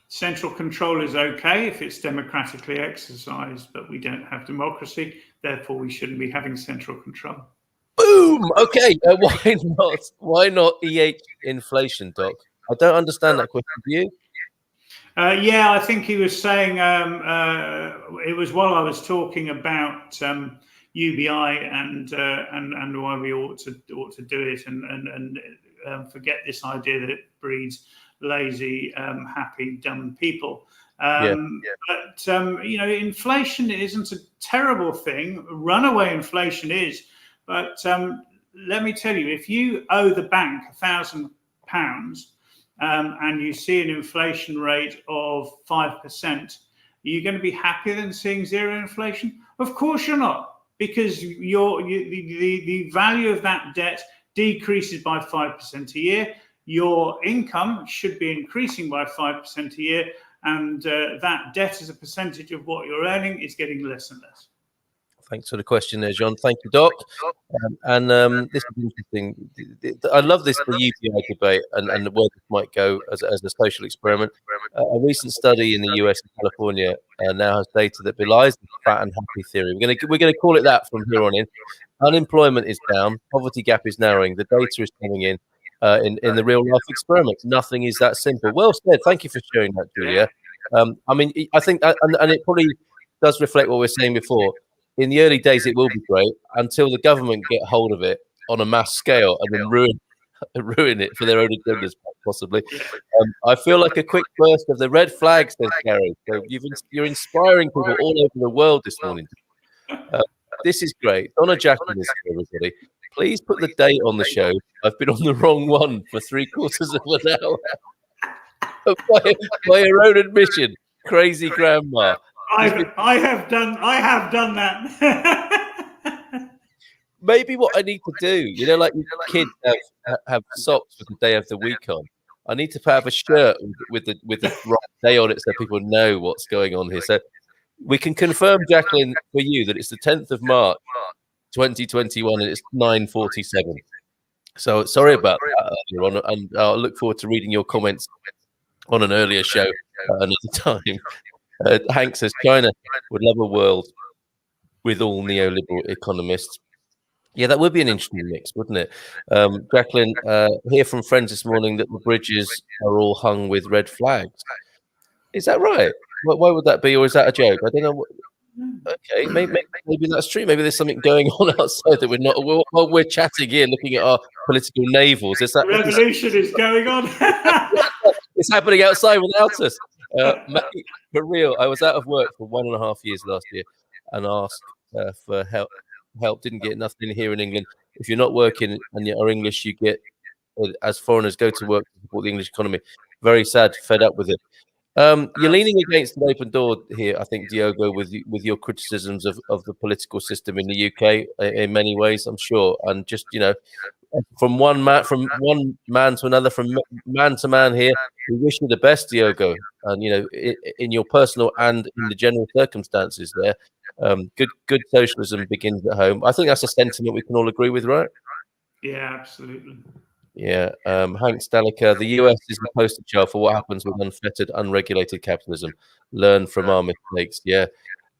Central control is okay if it's democratically exercised, but we don't have democracy. Therefore, we shouldn't be having central control. Boom! Okay, why not? Why not EH inflation, Doc? I don't understand that question. Do you? Yeah, I think he was saying it was while I was talking about UBI and why we ought to do it and forget this idea that it breeds lazy, happy, dumb people. But inflation isn't a terrible thing. Runaway inflation is, but let me tell you, if you owe the bank £1,000 and you see an inflation rate of 5%, are you going to be happier than seeing zero inflation? Of course you're not, because the value of that debt decreases by 5% a year. your income should be increasing by 5% a year, and that debt as a percentage of what you're earning is getting less and less. Thanks for the question there, John. Thank you, Doc. This is interesting. I love this, the UBI debate and where this might go as a social experiment. A recent study in the US and California now has data that belies the fat and happy theory. We're going to call it that from here on in. Unemployment is down. Poverty gap is narrowing. The data is coming in the real life experiment. Nothing is that simple. Well said. Thank you for sharing that, Julia. I mean, I think that, and it probably does reflect what we were saying before. In the early days, it will be great until the government get hold of it on a mass scale and then ruin it for their own agendas, possibly. I feel like a quick burst of the red flags, says Gary. So you're inspiring people all over the world this morning. This is great. Donna Jacqueline is here, everybody. Please put the date on the show. I've been on the wrong one for 3/4 of an hour. by your own admission, crazy grandma. I have done that. Maybe what I need to do, like kids have socks with the day of the week on. I need to have a shirt with the right day on it so people know what's going on here. So we can confirm, Jacqueline, for you that it's the 10th of March, 2021, and it's 9:47. So sorry about that earlier on, and I'll look forward to reading your comments on an earlier show another time. Hank says China would love a world with all neoliberal economists. Yeah, that would be an interesting mix, wouldn't it? Jacqueline, hear from friends this morning that the bridges are all hung with red flags. Is that right? Why would that be, or is that a joke? I don't know. Okay, maybe that's true. Maybe there's something going on outside that we're not. While we're chatting here, looking at our political navels, is that revolution is going on? It's happening outside without us. Mate, for real, I was out of work for 1.5 years last year and asked for help. Didn't get nothing here in England. If you're not working and you are English, you get, as foreigners, go to work to support the English economy. Very sad, fed up with it. You're leaning against an open door here, I think, Diogo, with your criticisms of the political system in the UK in many ways, I'm sure. And just, from one man to another, from man to man here, we wish you the best, Diogo. And, in your personal and in the general circumstances there, good socialism begins at home. I think that's a sentiment we can all agree with, right? Yeah, absolutely. Yeah, Hank Staliker, the US is the poster child for what happens with unfettered, unregulated capitalism. Learn from our mistakes. Yeah,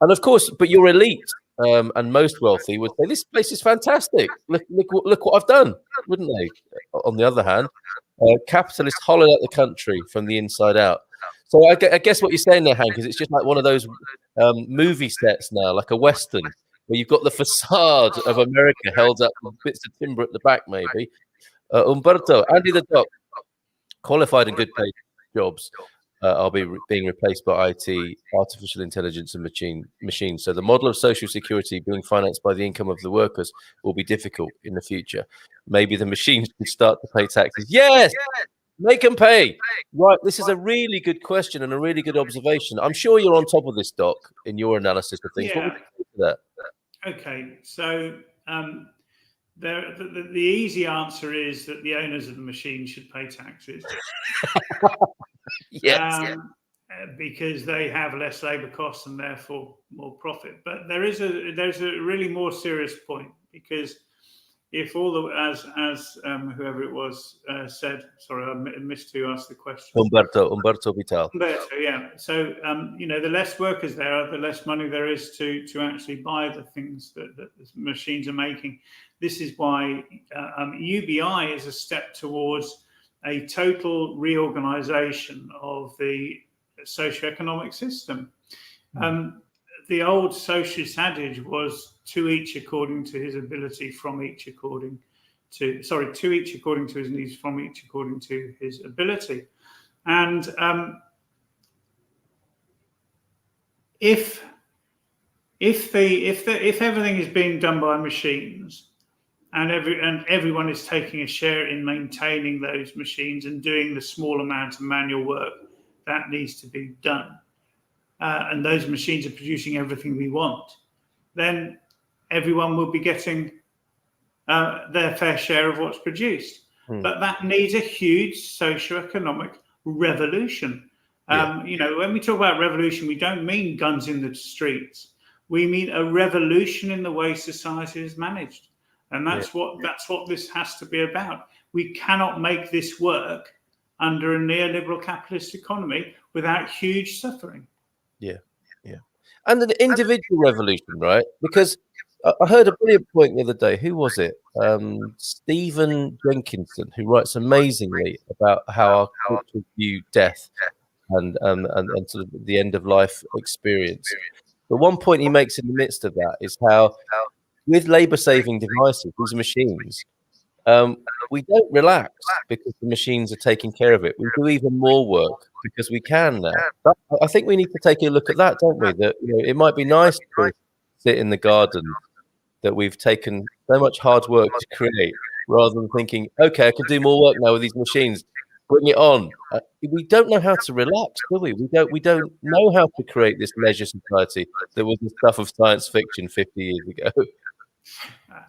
and of course, but your elite and most wealthy would say this place is fantastic. Look what I've done, wouldn't they? On the other hand, capitalists hollowed out the country from the inside out. So I guess what you're saying there, Hank, is it's just like one of those movie sets now, like a Western, where you've got the facade of America held up with bits of timber at the back, maybe. Umberto, Andy the Doc, qualified and good paid jobs are being replaced by IT, artificial intelligence, and machines. So the model of social security being financed by the income of the workers will be difficult in the future. Maybe the machines could start to pay taxes. Yes, make them pay. Right, this is a really good question and a really good observation. I'm sure you're on top of this, Doc, in your analysis of things. Yeah. What would you say to that? Okay, so the easy answer is that the owners of the machine should pay taxes. Yes. Because they have less labor costs and therefore more profit. But there's a really more serious point, because if all the as whoever it was said, sorry, I missed who asked the question. Umberto Vital. Umberto, yeah. So the less workers there are, the less money there is to actually buy the things that the machines are making. This is why UBI is a step towards a total reorganization of the socioeconomic system. The old socialist adage was to each according to his ability, to each according to his needs, from each according to his ability. And if everything is being done by machines, and everyone is taking a share in maintaining those machines and doing the small amount of manual work that needs to be done, and those machines are producing everything we want, then everyone will be getting their fair share of what's produced. But that needs a huge socio-economic revolution. You know, when we talk about revolution, we don't mean guns in the streets. We mean a revolution in the way society is managed. And that's what this has to be about. We cannot make this work under a neoliberal capitalist economy without huge suffering. Yeah. And an individual revolution, right? Because I heard a brilliant point the other day. Who was it? Stephen Jenkinson, who writes amazingly about how our culture view death and sort of the end of life experience. But one point he makes in the midst of that is how, with labour-saving devices, these machines, we don't relax because the machines are taking care of it. We do even more work because we can now. But I think we need to take a look at that, don't we? That, you know, it might be nice to sit in the garden that we've taken so much hard work to create, rather than thinking, okay, I can do more work now with these machines. Bring it on. We don't know how to relax, do we? We don't know how to create this leisure society that was the stuff of science fiction 50 years ago.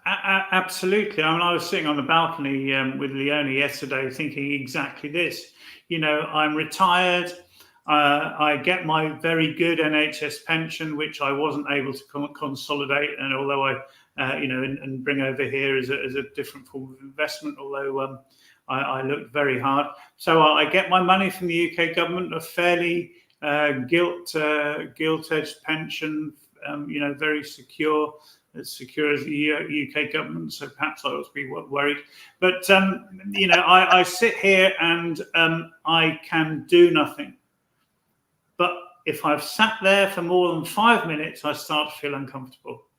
Absolutely. I mean, I was sitting on the balcony with Leone yesterday thinking exactly this. You know, I'm retired. I get my very good NHS pension, which I wasn't able to consolidate. And although I, you know, and bring over here as a different form of investment, although I looked very hard. So I get my money from the UK government, a fairly gilt-edged pension, you know, very secure. As secure as the UK government, so perhaps I ought to be worried. But, you know, I sit here and I can do nothing. But if I've sat there for more than 5 minutes, I start to feel uncomfortable.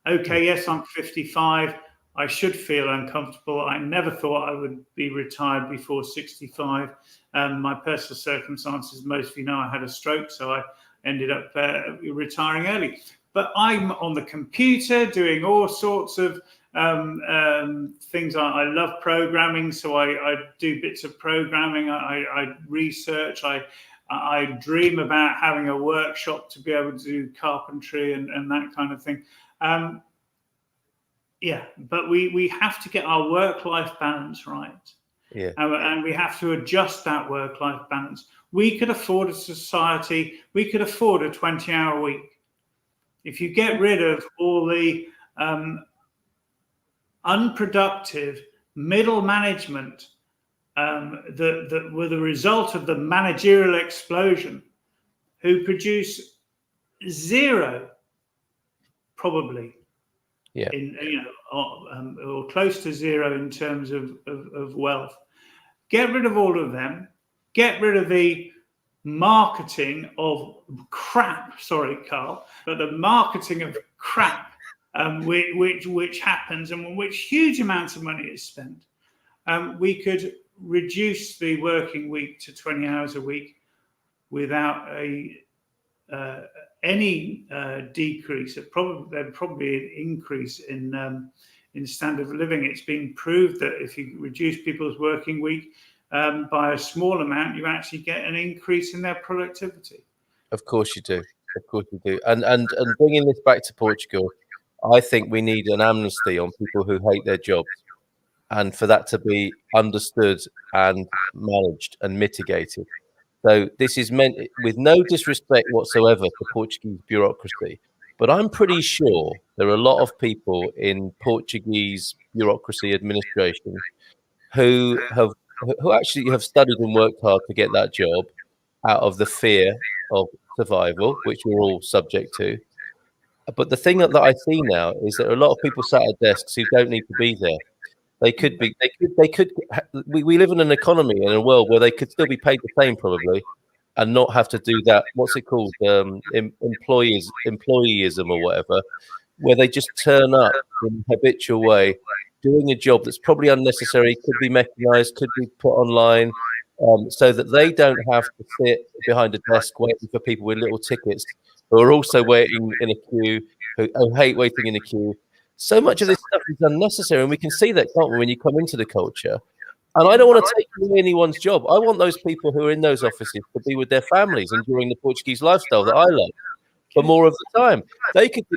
Okay, yes, I'm 55. I should feel uncomfortable. I never thought I would be retired before 65. My personal circumstances, most of you know, I had a stroke, so I ended up retiring early. But I'm on the computer doing all sorts of things. I love programming, so I do bits of programming. I research. I dream about having a workshop to be able to do carpentry and that kind of thing. Yeah, but we have to get our work-life balance right. Yeah. And we have to adjust that work-life balance. We could afford a society, we could afford a 20-hour week. If you get rid of all the unproductive middle management that were the result of the managerial explosion, who produce zero, probably, in, you know, or close to zero in terms of wealth. Get rid of all of them. Get rid of the marketing of crap. Sorry, Carl, but the marketing of crap, which happens, and which huge amounts of money is spent. We could reduce the working week to 20 hours a week without any decrease. There'd probably an increase in standard of living. It's been proved that if you reduce people's working week by a small amount, you actually get an increase in their productivity. Of course you do. Of course you do. And bringing this back to Portugal, I think we need an amnesty on people who hate their jobs, and for that to be understood and managed and mitigated. So this is meant with no disrespect whatsoever to Portuguese bureaucracy, but I'm pretty sure there are a lot of people in Portuguese bureaucracy administration who actually have studied and worked hard to get that job out of the fear of survival, which we're all subject to. But the thing that I see now is that a lot of people sat at desks who don't need to be there. They could be. We live in an economy in a world where they could still be paid the same probably, and not have to do that. What's it called? Employeeism or whatever, where they just turn up in a habitual way, doing a job that's probably unnecessary, could be mechanized, could be put online, so that they don't have to sit behind a desk waiting for people with little tickets who are also waiting in a queue, who hate waiting in a queue. So much of this stuff is unnecessary, and we can see that, can't we, when you come into the culture? And I don't want to take away anyone's job. I want those people who are in those offices to be with their families, enjoying the Portuguese lifestyle that I love for more of the time.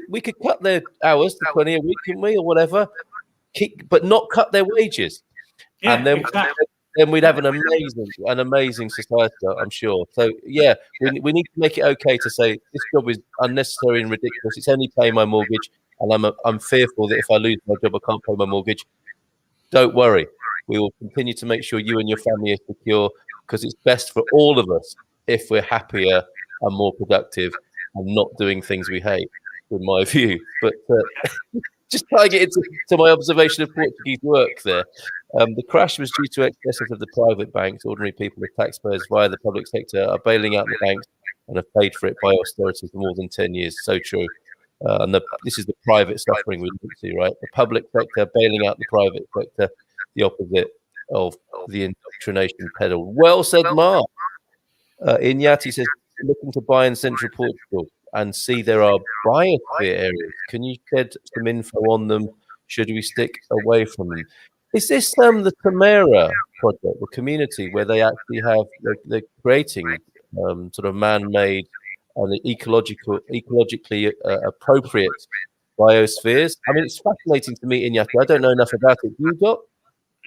We could cut their hours to 20 a week, couldn't we, or whatever, but not cut their wages. Yeah, and then exactly. then we'd have an amazing society, I'm sure. So yeah, we need to make it okay to say this job is unnecessary and ridiculous. It's only paying my mortgage, and I'm fearful that if I lose my job, I can't pay my mortgage. Don't worry, we will continue to make sure you and your family are secure, because it's best for all of us if we're happier and more productive and not doing things we hate, in my view. But just tying it into my observation of Portuguese work there. The crash was due to excesses of the private banks. Ordinary people, the taxpayers via the public sector, are bailing out the banks and have paid for it by austerity for more than 10 years. So true. This is the private suffering we look to, right? The public sector bailing out the private sector, the opposite of the indoctrination peddle. Well said, Mark. Iñaki says, looking to buy in central Portugal and see there are biosphere areas. Can you shed some info on them? Should we stick away from them? Is this the Correa project, the community where they actually have, they're creating sort of man-made and ecologically appropriate biospheres? I mean, it's fascinating to me, Iñaki. I don't know enough about it. You got?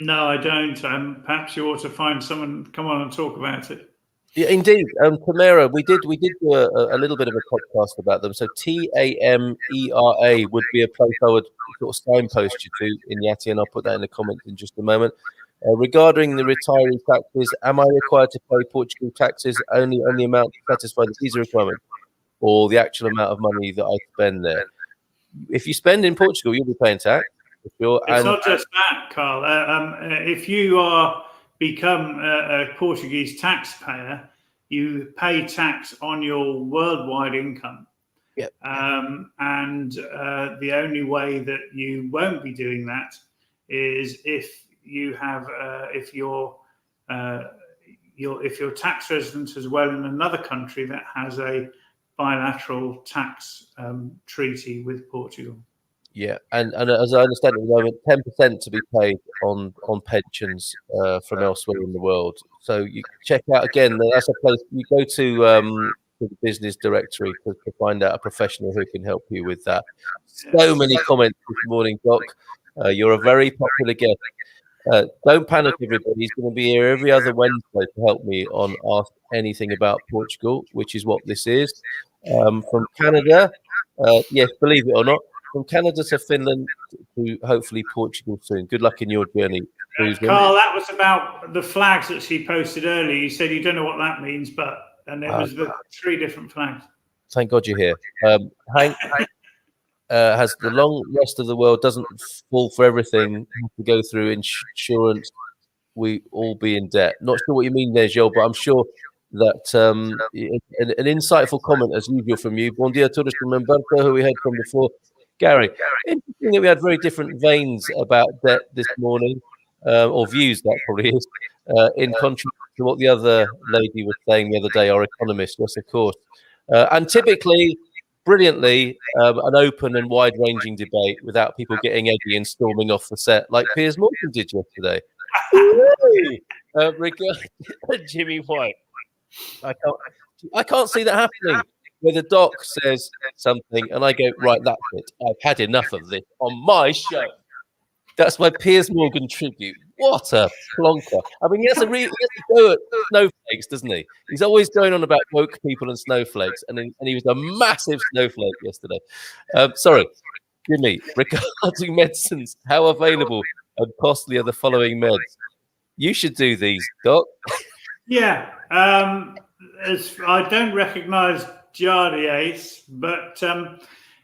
No, I don't. Perhaps you ought to find someone come on and talk about it. Yeah, indeed. Tamera, we did do a little bit of a podcast about them. So TAMERA would be a place I would sort of signpost you to, Iñaki, and I'll put that in the comments in just a moment. Regarding the retiree taxes, am I required to pay Portugal taxes only on the amount to satisfy the visa requirement, or the actual amount of money that I spend there? If you spend in Portugal, you'll be paying tax. It's not just that, Carl. If you become a Portuguese taxpayer, you pay tax on your worldwide income. Yep. And the only way that you won't be doing that is if you have if your tax resident as well in another country that has a bilateral tax treaty with Portugal. Yeah, and as I understand it, at the moment, 10% to be paid on pensions from elsewhere in the world. So you check out again. That's a place you go to the business directory to find out a professional who can help you with that. So many comments this morning, Doc. You're a very popular guest. Don't panic, everybody. He's going to be here every other Wednesday to help me on Ask Anything About Portugal, which is what this is. From Canada, yes, believe it or not. From Canada to Finland to hopefully Portugal soon. Good luck in your journey, Susan. Carl, that was about the flags that she posted earlier. You said you don't know what that means, and it was the 3 different flags. Thank God you're here. Hank has the long rest of the world doesn't fall for everything. To go through insurance, we all be in debt. Not sure what you mean there, Joel, but I'm sure that an insightful comment as usual from you. Bom dia a todos from Humberto, who we heard from before. Gary, interesting that we had very different veins about debt this morning, or views, that probably is, in contrast to what the other lady was saying the other day, our economist, yes, of course. And typically, brilliantly, an open and wide-ranging debate without people getting edgy and storming off the set like Piers Morgan did yesterday. Regarding Jimmy White, I can't see that happening. Where the doc says something and I go, right, that's it. I've had enough of this on my show. That's my Piers Morgan tribute. What a plonker. I mean, he has to go at snowflakes, doesn't he? He's always going on about woke people and snowflakes. And he was a massive snowflake yesterday. Sorry, Jimmy, regarding medicines, how available and costly are the following meds? You should do these, Doc. Yeah. I don't recognise Jardiace, but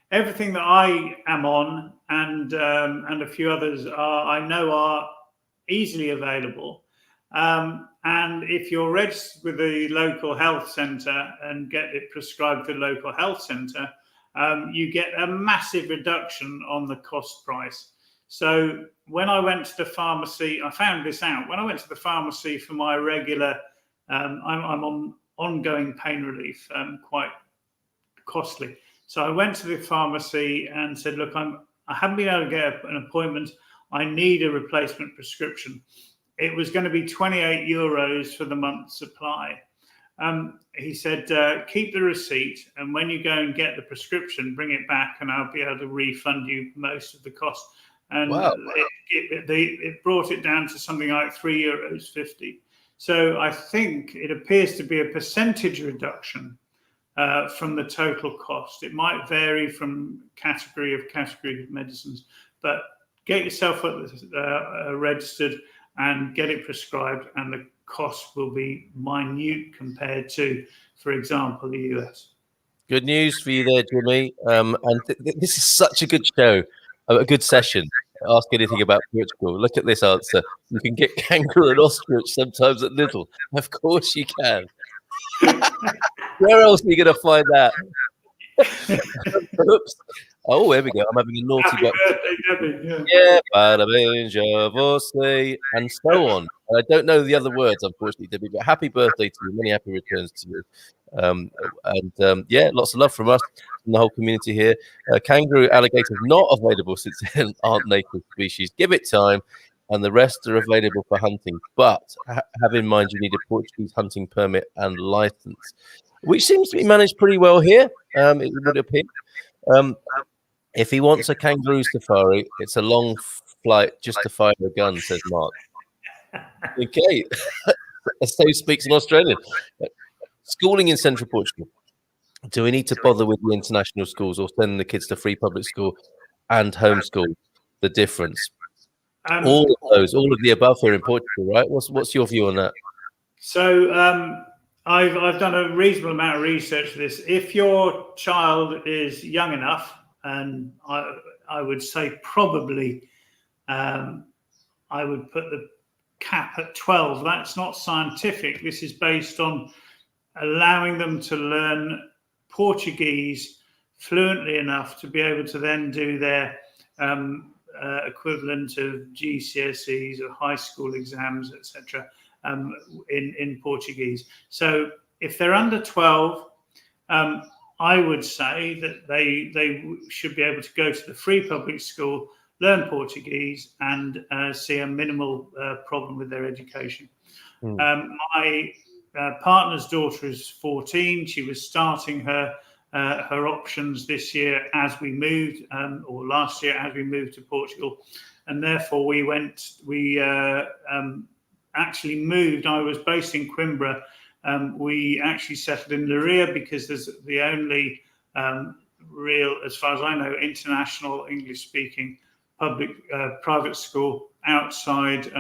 everything that I am on and a few others I know are easily available. And if you're registered with the local health centre and get it prescribed to the local health centre, you get a massive reduction on the cost price. So when I went to the pharmacy, I found this out. When I went to the pharmacy for my regular, I'm on ongoing pain relief, quite costly. So I went to the pharmacy and said, look, I haven't been able to get an appointment. I need a replacement prescription. It was going to be 28 euros for the month's supply. He said, keep the receipt, and when you go and get the prescription, bring it back and I'll be able to refund you most of the cost. and Wow. it brought it down to something like €3.50. So I think it appears to be a percentage reduction from the total cost. It might vary from category of medicines, but get yourself registered and get it prescribed, and the cost will be minute compared to, for example, the US. Good news for you there, Jimmy. And this is such a good show, a good session. Ask anything about Portugal. Look at this answer. You can get kangaroo and ostrich sometimes at Lidl. Of course you can. Where else are you going to find that? Oops. Oh, here we go. I'm having a naughty Happy birthday, Debbie. Yeah, parabéns a você, and so on. I don't know the other words, unfortunately, Debbie, but happy birthday to you. Many happy returns to you. Yeah, lots of love from us, from the whole community here. Kangaroo alligator not available since they aren't native species. Give it time, and the rest are available for hunting. But have in mind you need a Portuguese hunting permit and license, which seems to be managed pretty well here. It would appear. If he wants a kangaroo safari, it's a long flight just to fire a gun, says Mark. Okay, so speaks an Australian. Schooling in central Portugal. Do we need to bother with the international schools or sending the kids to free public school and homeschool? The difference. All of those, all of the above here in Portugal, right? What's your view on that? So I've done a reasonable amount of research for this. If your child is young enough, and I would say probably I would put the cap at 12. That's not scientific. This is based on allowing them to learn Portuguese fluently enough to be able to then do their equivalent of GCSEs or high school exams, etc., in Portuguese. So if they're under 12, I would say that they should be able to go to the free public school, learn Portuguese, and see a minimal problem with their education. My partner's daughter is 14. She was starting her options this year as we moved, or last year as we moved to Portugal, and therefore we actually moved. I was based in Coimbra. We actually settled in Leiria because there's the only real, as far as I know, international English-speaking private school outside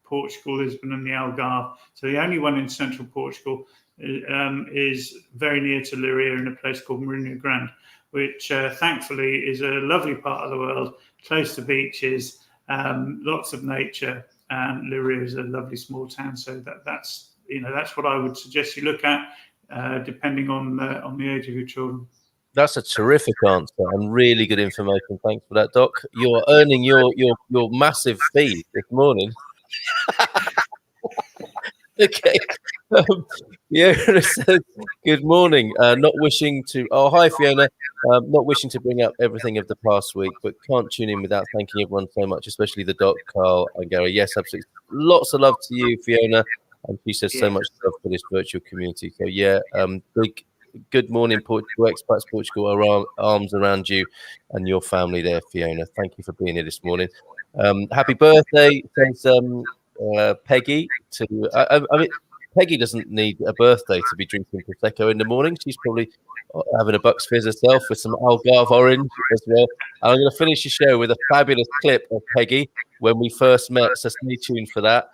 Portugal, Lisbon and the Algarve. So the only one in central Portugal is very near to Leiria in a place called Marina Grande, which thankfully is a lovely part of the world, close to beaches, lots of nature, and Leiria is a lovely small town. So that's what I would suggest you look at, depending on the age of your children. That's a terrific answer and really good information. Thanks for that, Doc. You're earning your massive fee this morning. Okay. Fiona says, good morning. Not wishing to... Oh, hi, Fiona. Not wishing to bring up everything of the past week, but can't tune in without thanking everyone so much, especially the Doc, Carl and Gary. Yes, absolutely. Lots of love to you, Fiona. And she says so much love for this virtual community. So, yeah, big good morning, Portugal. Expats Portugal are arms around you and your family there, Fiona. Thank you for being here this morning. Happy birthday, says Peggy. I mean, Peggy doesn't need a birthday to be drinking Prosecco in the morning. She's probably having a Bucks Fizz herself with some Algarve orange as well. And I'm going to finish the show with a fabulous clip of Peggy when we first met, so stay tuned for that.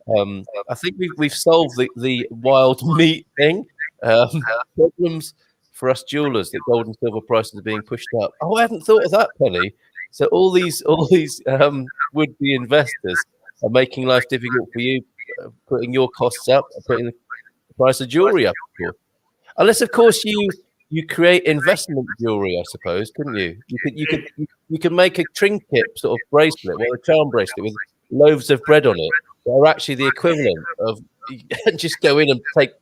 I think we've solved the wild meat thing. Problems for us jewelers that gold and silver prices are being pushed up. Oh, I hadn't thought of that, Penny. So all these would-be investors are making life difficult for you, putting your costs up, putting the price of jewelry up. Unless, of course, you create investment jewelry, I suppose, couldn't you? You could make a trinket sort of bracelet, or a charm bracelet with loaves of bread on it that are actually the equivalent of just go in and take.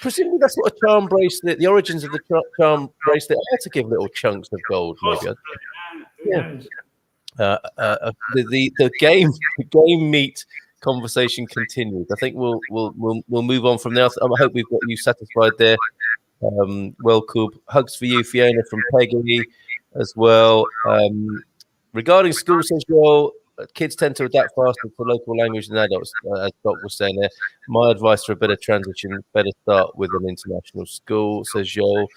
Presumably that's what a charm bracelet, the origins of the charm bracelet are, to give little chunks of gold, maybe. Yeah. The game meat conversation continues. I think we'll move on from there. I hope we've got you satisfied there. Well, cool. Hugs for you, Fiona, from Peggy as well. Regarding schools, says Joel, kids tend to adapt faster to local language than adults, as Doc was saying there. My advice for a better transition, better start with an international school, says Joel.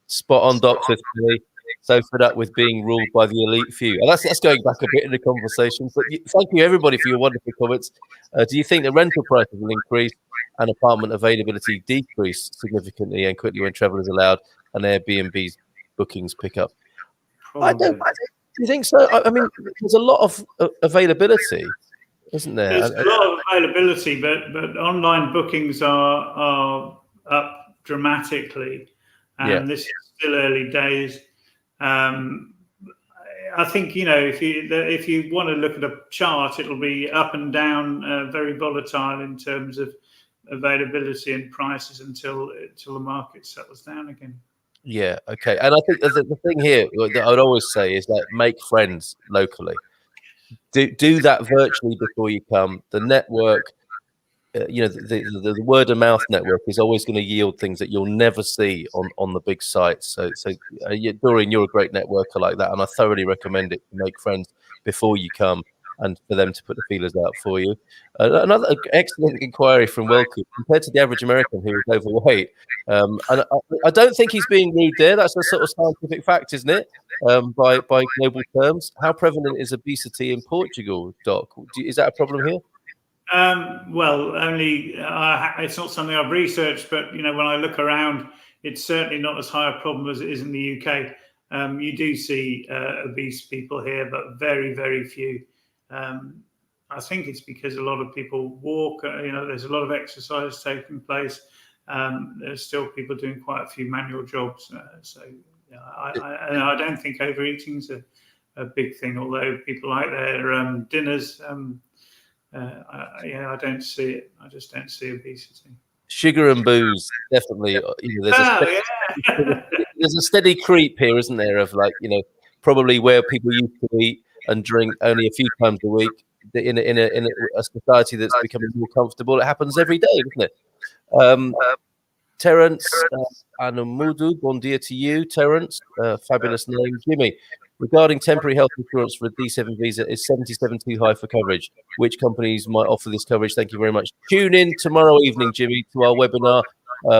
Spot on, Doc, says Billy. So fed up with being ruled by the elite few. And that's going back a bit in the conversation. But thank you, everybody, for your wonderful comments. Do you think that rental prices will increase and apartment availability decrease significantly and quickly when travel is allowed and Airbnb's bookings pick up? I don't. Do you think so? I mean, there's a lot of availability, isn't there? There's a lot of availability, but online bookings are up dramatically, and this is still early days. I think, you know, if you want to look at a chart, it'll be up and down, very volatile in terms of availability and prices until the market settles down again. Yeah, okay. And I think the thing here that I would always say is that make friends locally. Do that virtually before you come. The network, you know, the word of mouth network is always going to yield things that you'll never see on the big sites. So Doreen, you're a great networker like that, and I thoroughly recommend it to make friends before you come and for them to put the feelers out for you. Another excellent inquiry from Welcome. Compared to the average American who is overweight, and I don't think he's being rude there. That's a sort of scientific fact, isn't it? By global terms, how prevalent is obesity in Portugal, Doc? Is that a problem here? Well, only it's not something I've researched, but you know, when I look around, it's certainly not as high a problem as it is in the UK. You do see obese people here, but very, very few. I think it's because a lot of people walk. You know, there's a lot of exercise taking place. There's still people doing quite a few manual jobs. I don't think overeating is a big thing. Although people like their dinners. I don't see it. I just don't see obesity. Sugar and booze, definitely. You know, there's a steady creep here, isn't there? Of like, you know, probably where people used to eat and drink only a few times a week in a society that's becoming more comfortable. It happens every day, doesn't it? Terence Anamudu, bon dia to you, Terence. Fabulous name, Jimmy. Regarding temporary health insurance for a D7 visa, is 77 too high for coverage? Which companies might offer this coverage? Thank you very much. Tune in tomorrow evening, Jimmy, to our webinar.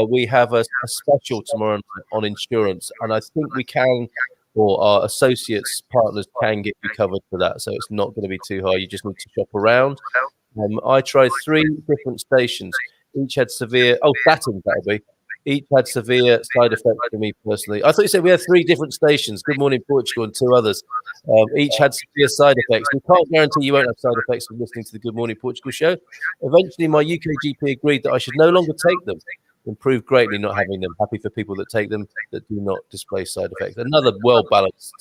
We have a special tomorrow on insurance, and I think we can, or our associates, partners can get you covered for that. So it's not going to be too high. You just need to shop around. I tried 3 different stations. Each had severe, statins, that'll be. Each had severe side effects for me personally. I thought you said we had 3 different stations. Good Morning Portugal and 2 others. Each had severe side effects. We can't guarantee you won't have side effects from listening to the Good Morning Portugal show. Eventually, my UK GP agreed that I should no longer take them. Improved greatly not having them. Happy for people that take them that do not display side effects. Another well-balanced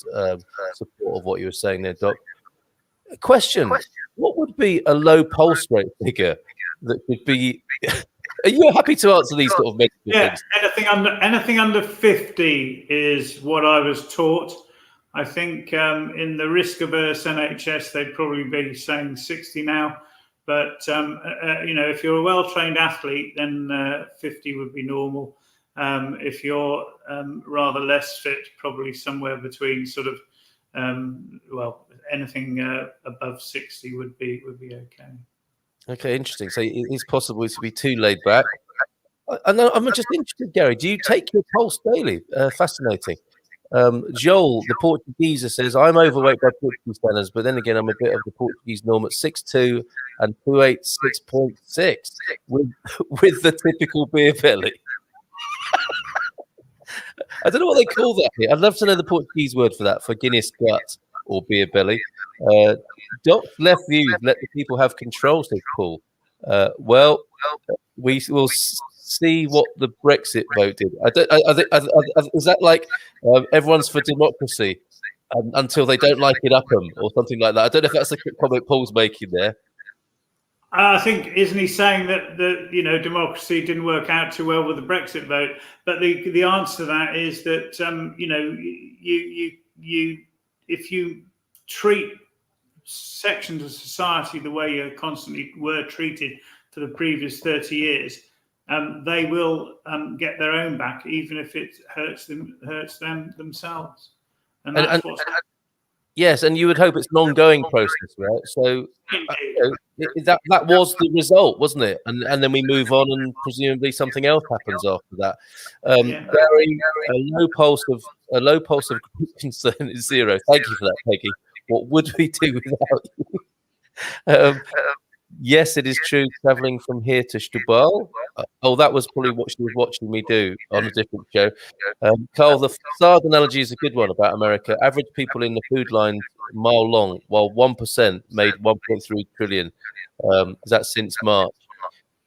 support of what you were saying there, Doc. Question. What would be a low pulse rate figure that could be... Are you happy to answer these sort of medical things? Anything under 50 is what I was taught. I think in the risk-averse NHS, they'd probably be saying 60 now. But, you know, if you're a well-trained athlete, then 50 would be normal. If you're rather less fit, probably somewhere between sort of, anything above 60 would be okay. Okay, interesting. So it's possible to be too laid back. I'm just interested, Gary. Do you take your pulse daily? Fascinating. Joel, the Portuguese, says, I'm overweight by Portuguese standards, but then again, I'm a bit of the Portuguese norm at 6'2" and 286.6 with the typical beer belly. I don't know what they call that here. I'd love to know the Portuguese word for that, for Guinness gut or beer belly. Doc's left views, let the people have control, says Paul. We will see what the Brexit vote did. Is that like everyone's for democracy until they don't like it up them or something like that? I don't know if that's the comment Paul's making there. I think, isn't he saying that democracy didn't work out too well with the Brexit vote? But the answer to that is that if you treat sections of society the way you constantly were treated for the previous 30 years, they will get their own back, even if it hurts them themselves. And that's Yes, and you would hope it's an ongoing process, right? So that was the result, wasn't it? And then we move on, and presumably something else happens after that. Gary, a low pulse of concern is zero. Thank you for that, Peggy. What would we do without you? Yes, it is true. Traveling from here to Stubal. That was probably what she was watching me do on a different show. Carl, the facade analogy is a good one about America. Average people in the food line mile long, while 1% made 1.3 trillion. That's since March.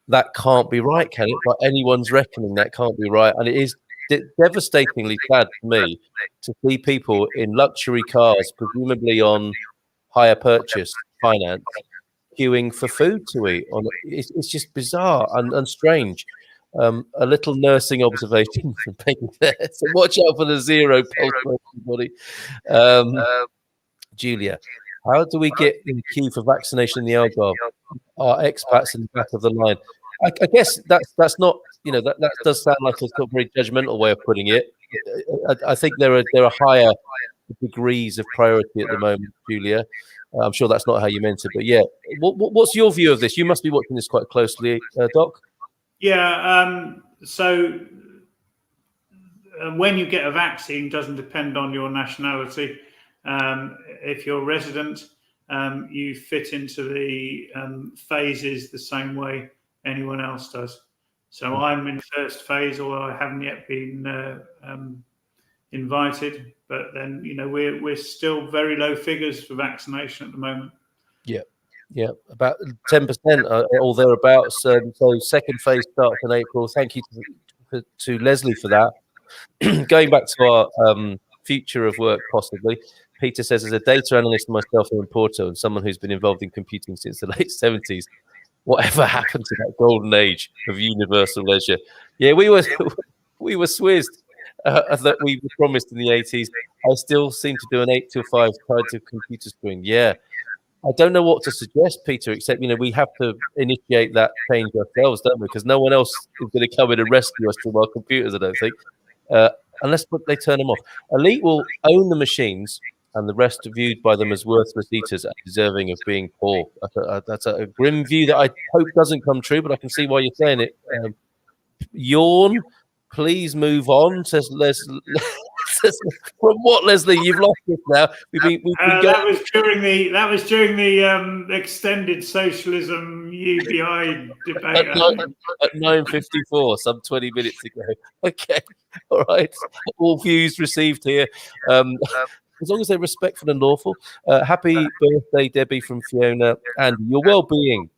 That can't be right, can it? By anyone's reckoning, that can't be right. And it is devastatingly sad for me to see people in luxury cars, presumably on hire purchase finance, queuing for food to eat. It's just bizarre and strange. A little nursing observation from Peggy there. So watch out for the zero pulse, everybody. Julia, how do we get in queue for vaccination in the Algarve? Are expats in the back of the line? I guess that's not, that does sound like a sort of very judgmental way of putting it. I think there are higher degrees of priority at the moment, Julia. I'm sure that's not how you meant it, but yeah. What's your view of this? You must be watching this quite closely, Doc. Yeah. So when you get a vaccine, doesn't depend on your nationality. If you're resident, you fit into the phases the same way anyone else does. So I'm in first phase, although I haven't yet been invited. But then, we're still very low figures for vaccination at the moment. Yeah, about 10% or thereabouts. So second phase starts in April. Thank you to Leslie for that. Going back to our future of work, possibly. Peter says, as a data analyst myself in Porto and someone who's been involved in computing since the late 70s, whatever happened to that golden age of universal leisure? Yeah, we were swizzed that we were promised in the 80s. I still seem to do an 8 till 5 tied to a computer screen. Yeah. I don't know what to suggest, Peter, except, we have to initiate that change ourselves, don't we? Because no one else is going to come in and rescue us from our computers, I don't think, unless they turn them off. Elite will own the machines, and the rest are viewed by them as worthless eaters and deserving of being poor. That's a grim view that I hope doesn't come true, but I can see why you're saying it. Yawn, please move on, says Leslie. From what, Leslie? You've lost us now. That was during the extended socialism UBI debate at 9:54, some 20 minutes ago. Okay, all right. All views received here. As long as they're respectful and lawful. Happy birthday, Debbie, from Fiona. And your well-being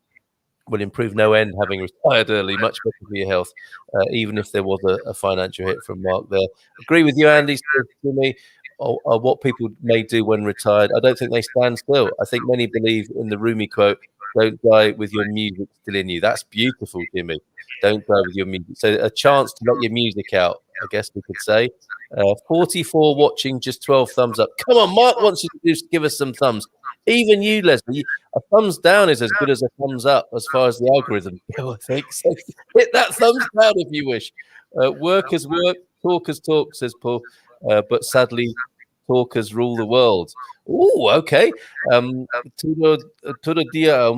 will improve no end having retired early. Much better for your health, even if there was a financial hit from Mark there. Agree with you, Andy, to me, what people may do when retired. I don't think they stand still. I think many believe in the Rumi quote, don't die with your music still in you. That's beautiful, Jimmy. Don't die with your music. So a chance to let your music out, I guess we could say. 44 watching, just 12 thumbs up. Come on, Mark wants you to just give us some thumbs. Even you, Leslie, a thumbs down is as good as a thumbs up as far as the algorithm go, I think. So hit that thumbs down if you wish. Workers work, talkers talk, says Paul. But sadly, talkers rule the world. Oh, okay. Todo dia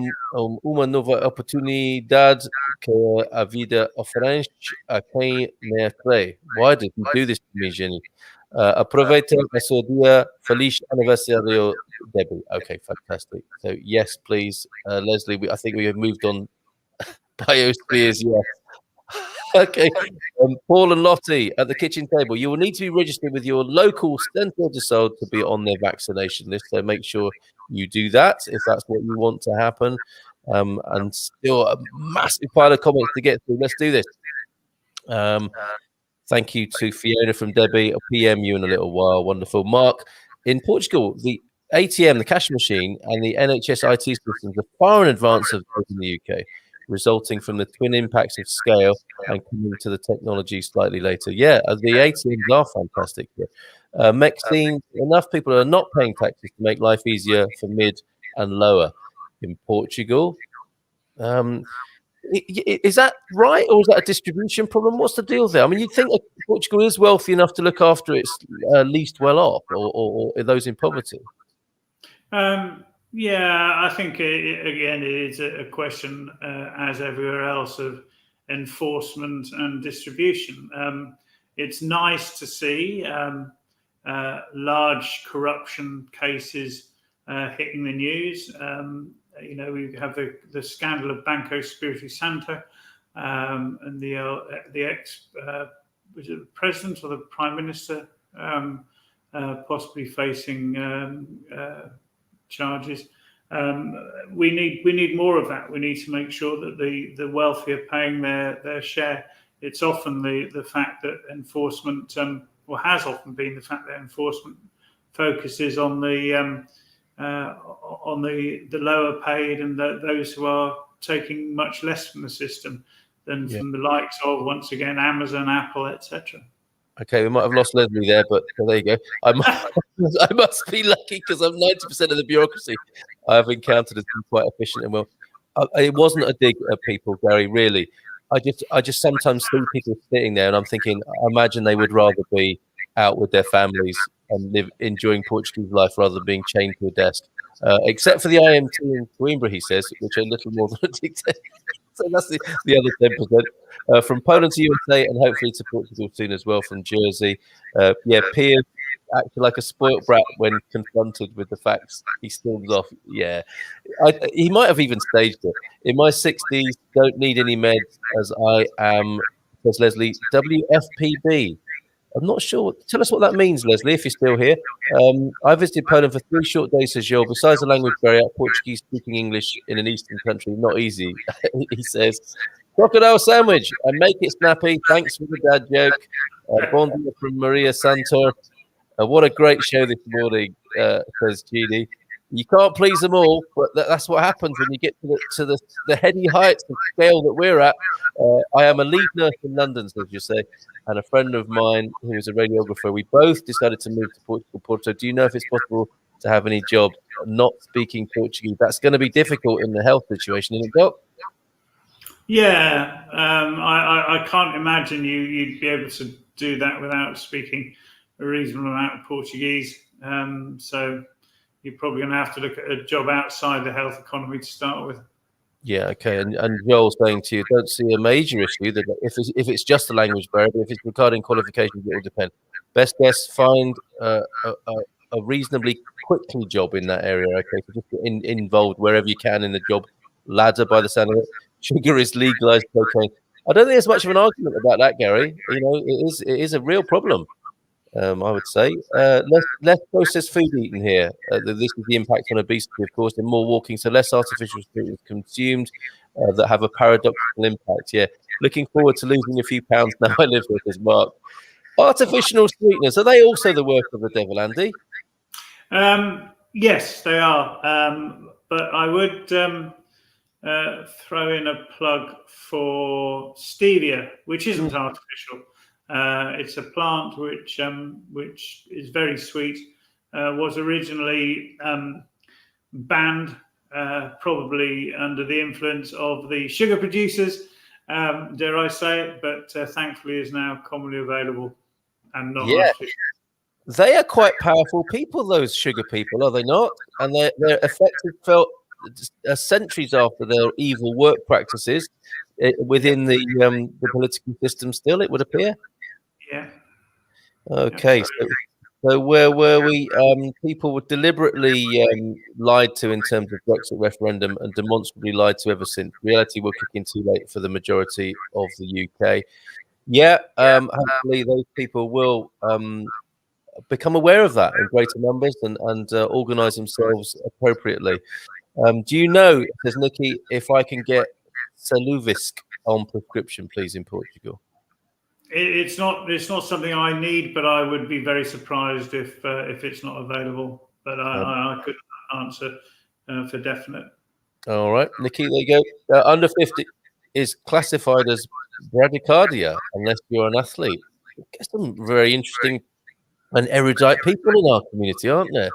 uma nova oportunidade que a vida oferece a quem me crê. Why did you do this to me, Jenny? Aproveita o seu dia. Feliz aniversário, Debbie. Okay, fantastic. So, yes, please, Leslie, I think we have moved on. Biospheres, yes. Okay. Paul and Lottie at the kitchen table. You will need to be registered with your local Centre de Sol to be on their vaccination list. So make sure you do that if that's what you want to happen. And still a massive pile of comments to get through. Let's do this. Thank you to Fiona from Debbie. I'll PM you in a little while. Wonderful. Mark, in Portugal, the ATM, the cash machine, and the NHS IT systems are far in advance of those in the UK, resulting from the twin impacts of scale and coming to the technology slightly later. Yeah, the ATMs are fantastic here. Maxine, enough people are not paying taxes to make life easier for mid and lower. In Portugal, is that right, or is that a distribution problem? What's the deal there? I mean, you'd think Portugal is wealthy enough to look after its least well off, or those in poverty. Yeah, I think again it is a question, as everywhere else, of enforcement and distribution. It's nice to see large corruption cases hitting the news. We have the scandal of Banco Espírito Santo, and the ex was it the president or the prime minister possibly facing charges. We need more of that. We need to make sure that the wealthy are paying their share. It's often the fact that enforcement, or has often been the fact that enforcement focuses on the lower paid and those who are taking much less from the system than from the likes of, once again, Amazon, Apple, etc. Okay, we might have lost Leslie there, but there you go. I must be lucky because I'm 90% of the bureaucracy I've encountered has been quite efficient and well. It wasn't a dig at people, Gary. Really, I just sometimes see people sitting there, and I'm thinking, I imagine they would rather be out with their families and enjoying Portuguese life rather than being chained to a desk. Except for the IMT in Coimbra, he says, which are a little more than a dictator. So that's the other 10%. From Poland to USA and hopefully to Portugal soon as well from Jersey. Piers acted like a spoilt brat when confronted with the facts. He storms off. Yeah, he might have even staged it. In my 60s, don't need any meds as I am, says Leslie. WFPB. I'm not sure. Tell us what that means, Leslie, if you're still here. I visited Poland for 3 short days, says Joel. Besides the language barrier, Portuguese speaking English in an Eastern country, not easy, he says. Crocodile sandwich and make it snappy. Thanks for the dad joke. Bon dia from Maria Santor. What a great show this morning, says Jeannie. You can't please them all, but that's what happens when you get to the heady heights of scale that we're at. I am a lead nurse in London, as you say, and a friend of mine who is a radiographer. We both decided to move to Portugal, Porto. Do you know if it's possible to have any job not speaking Portuguese? That's going to be difficult in the health situation, isn't it, Doc? Yeah, I can't imagine you'd be able to do that without speaking a reasonable amount of Portuguese. So you're probably going to have to look at a job outside the health economy to start with. Yeah, okay. And Joel's saying to you, don't see a major issue that if it's just a language barrier, but if it's regarding qualifications, it will depend. Best guess, find a reasonably quickly job in that area. Okay, so just get involved wherever you can in the job ladder. By the sound of it, sugar is legalized cocaine. I don't think there's much of an argument about that, Gary. You know, it is a real problem. I would say less processed food eaten here. This is the impact on obesity, of course, and more walking, so less artificial sweeteners consumed that have a paradoxical impact. Yeah, looking forward to losing a few pounds now I live with, as Mark. Artificial sweeteners, are they also the work of the devil, Andy? Yes, they are. But I would throw in a plug for stevia, which isn't artificial. It's a plant which is very sweet. Was originally banned, probably under the influence of the sugar producers, dare I say it, but thankfully is now commonly available and not artificial. They are quite powerful people, those sugar people, are they not? And they're effective, felt centuries after their evil work practices within the political system still, it would appear. Yeah. Okay, so where were we? People were deliberately lied to in terms of Brexit referendum and demonstrably lied to ever since. Reality will kick in too late for the majority of the UK. Hopefully those people will become aware of that in greater numbers and organise themselves appropriately. Do you know, says Nikki, if I can get Saluvisc on prescription, please, in Portugal? It's not something I need, but I would be very surprised if it's not available. But I couldn't answer for definite. All right, Nikki, there you go. Under 50 is classified as bradycardia unless you're an athlete. I guess some very interesting and erudite people in our community, aren't there?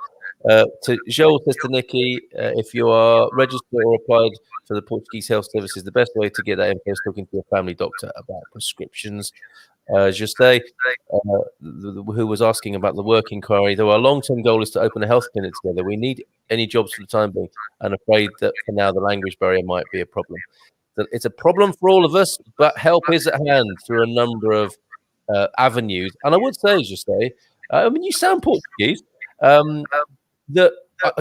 Joel says to Nikki, if you are registered or applied for the Portuguese Health Services, the best way to get that info is talking to your family doctor about prescriptions. Jose, who was asking about the work inquiry, though our long-term goal is to open a health clinic together. We need any jobs for the time being, and afraid that for now the language barrier might be a problem. That it's a problem for all of us, but help is at hand through a number of avenues. And I would say, Jose, I mean, you sound Portuguese. That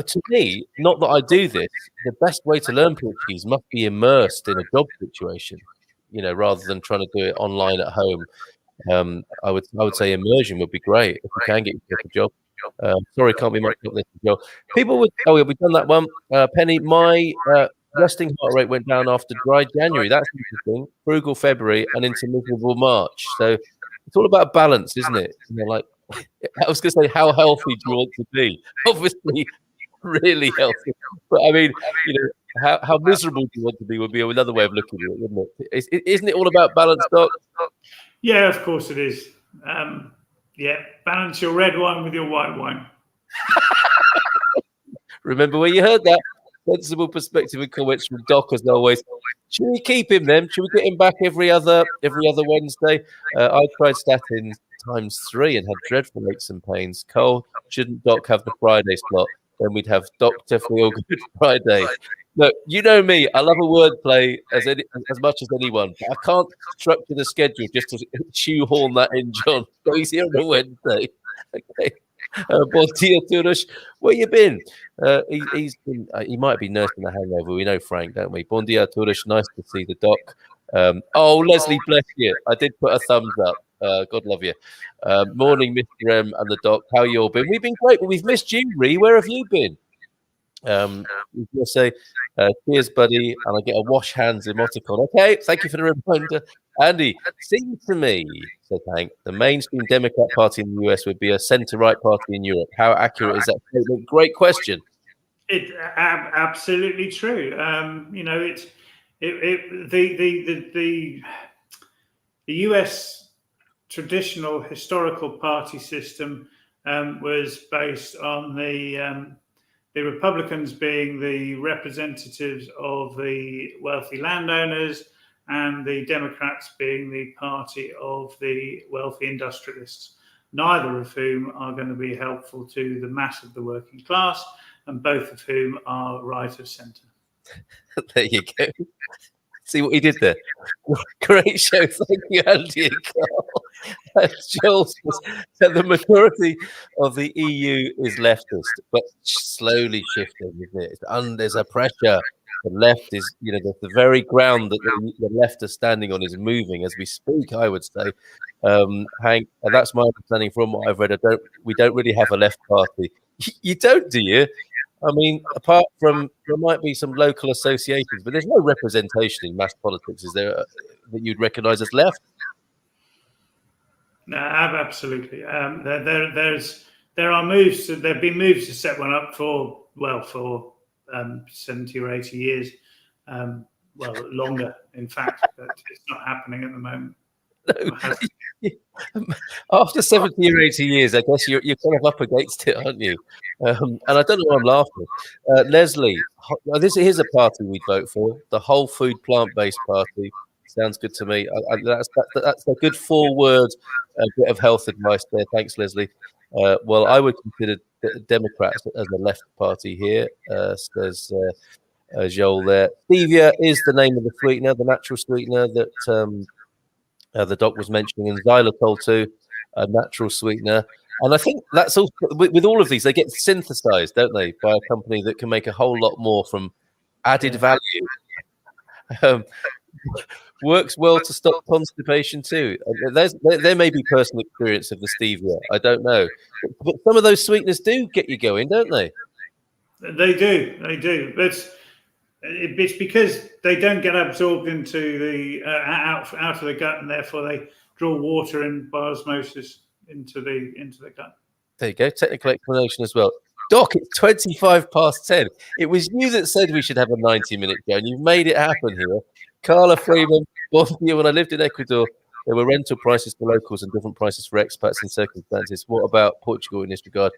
to me, not that I do this, the best way to learn Portuguese must be immersed in a job situation, rather than trying to do it online at home. I would say immersion would be great if you can get yourself a job. Sorry, can't be much of this as well. People would. Oh, yeah, we've done that one. Penny, my resting heart rate went down after dry January. That's interesting. Frugal February and into miserable March. So it's all about balance, isn't it? Like I was going to say, how healthy do you want to be? Obviously, really healthy. But I mean, how miserable do you want to be would be another way of looking at it, wouldn't it? Isn't it all about balance, Doc? Yeah, of course it is. Yeah, balance your red wine with your white wine. Remember where you heard that? Sensible perspective and comments from Doc, as always. Should we keep him then? Should we get him back every other Wednesday? I tried statins ×3 and had dreadful aches and pains. Cole, shouldn't Doc have the Friday slot? Then we'd have Dr. Feel Good Friday. Look, you know me. I love a wordplay as much as anyone. But I can't structure the schedule just to shoehorn that in, John. So he's here on a Wednesday. Okay. Bon dia, Turush. Where you been? He might be nursing a hangover. We know Frank, don't we? Bon dia, Turush. Nice to see the Doc. Leslie, bless you. I did put a thumbs up. God love you. Morning, Mr. M and the Doc. How you all been? We've been great, but we've missed you, Ree. Where have you been? We just say, cheers, buddy, and I get a wash hands emoticon. Okay, thank you for the reminder. Andy, seems to me, said Hank, the mainstream Democrat Party in the US would be a centre-right party in Europe. How accurate is that statement? Great question. It's absolutely true. The US traditional historical party system was based on the Republicans being the representatives of the wealthy landowners and the Democrats being the party of the wealthy industrialists, neither of whom are going to be helpful to the mass of the working class, and both of whom are right of centre. There you go. See what he did there? Great show. Thank you, Andy and Carl. Joel says the majority of the EU is leftist, but slowly shifting, isn't it? There's a pressure. The left is, the very ground that the left are standing on is moving as we speak, I would say. Hank, and that's my understanding from what I've read. We don't really have a left party. You don't, do you? I mean, apart from there might be some local associations, but there's no representation in mass politics, is there, that you'd recognise as left? No, absolutely. There are moves. There've been moves to set one up for 70 or 80 years. Longer, in fact, but it's not happening at the moment. No. After 70 or 80 years, I guess you're kind of up against it, aren't you? And I don't know why I'm laughing. Leslie, here's a party we'd vote for: the Whole Food Plant-Based Party. Sounds good to me. That's a good 4-word bit of health advice there. Thanks, Leslie. Well, I would consider Democrats as a left party here. Says Joel there. Stevia is the name of the sweetener, the natural sweetener that the doc was mentioning, and xylitol too, a natural sweetener. And I think that's also with all of these, they get synthesized, don't they, by a company that can make a whole lot more from added value. Works well to stop constipation too. There may be personal experience of the stevia, I don't know, but some of those sweeteners do get you going, don't they? They do. But it's because they don't get absorbed into the out of the gut, and therefore they draw water and by osmosis into the gut. There you go. Technical explanation as well. Doc, it's 25 past 10. It was you that said we should have a 90-minute show, and you've made it happen here. Carla Freeman, when I lived in Ecuador, there were rental prices for locals and different prices for expats in circumstances. What about Portugal in this regard?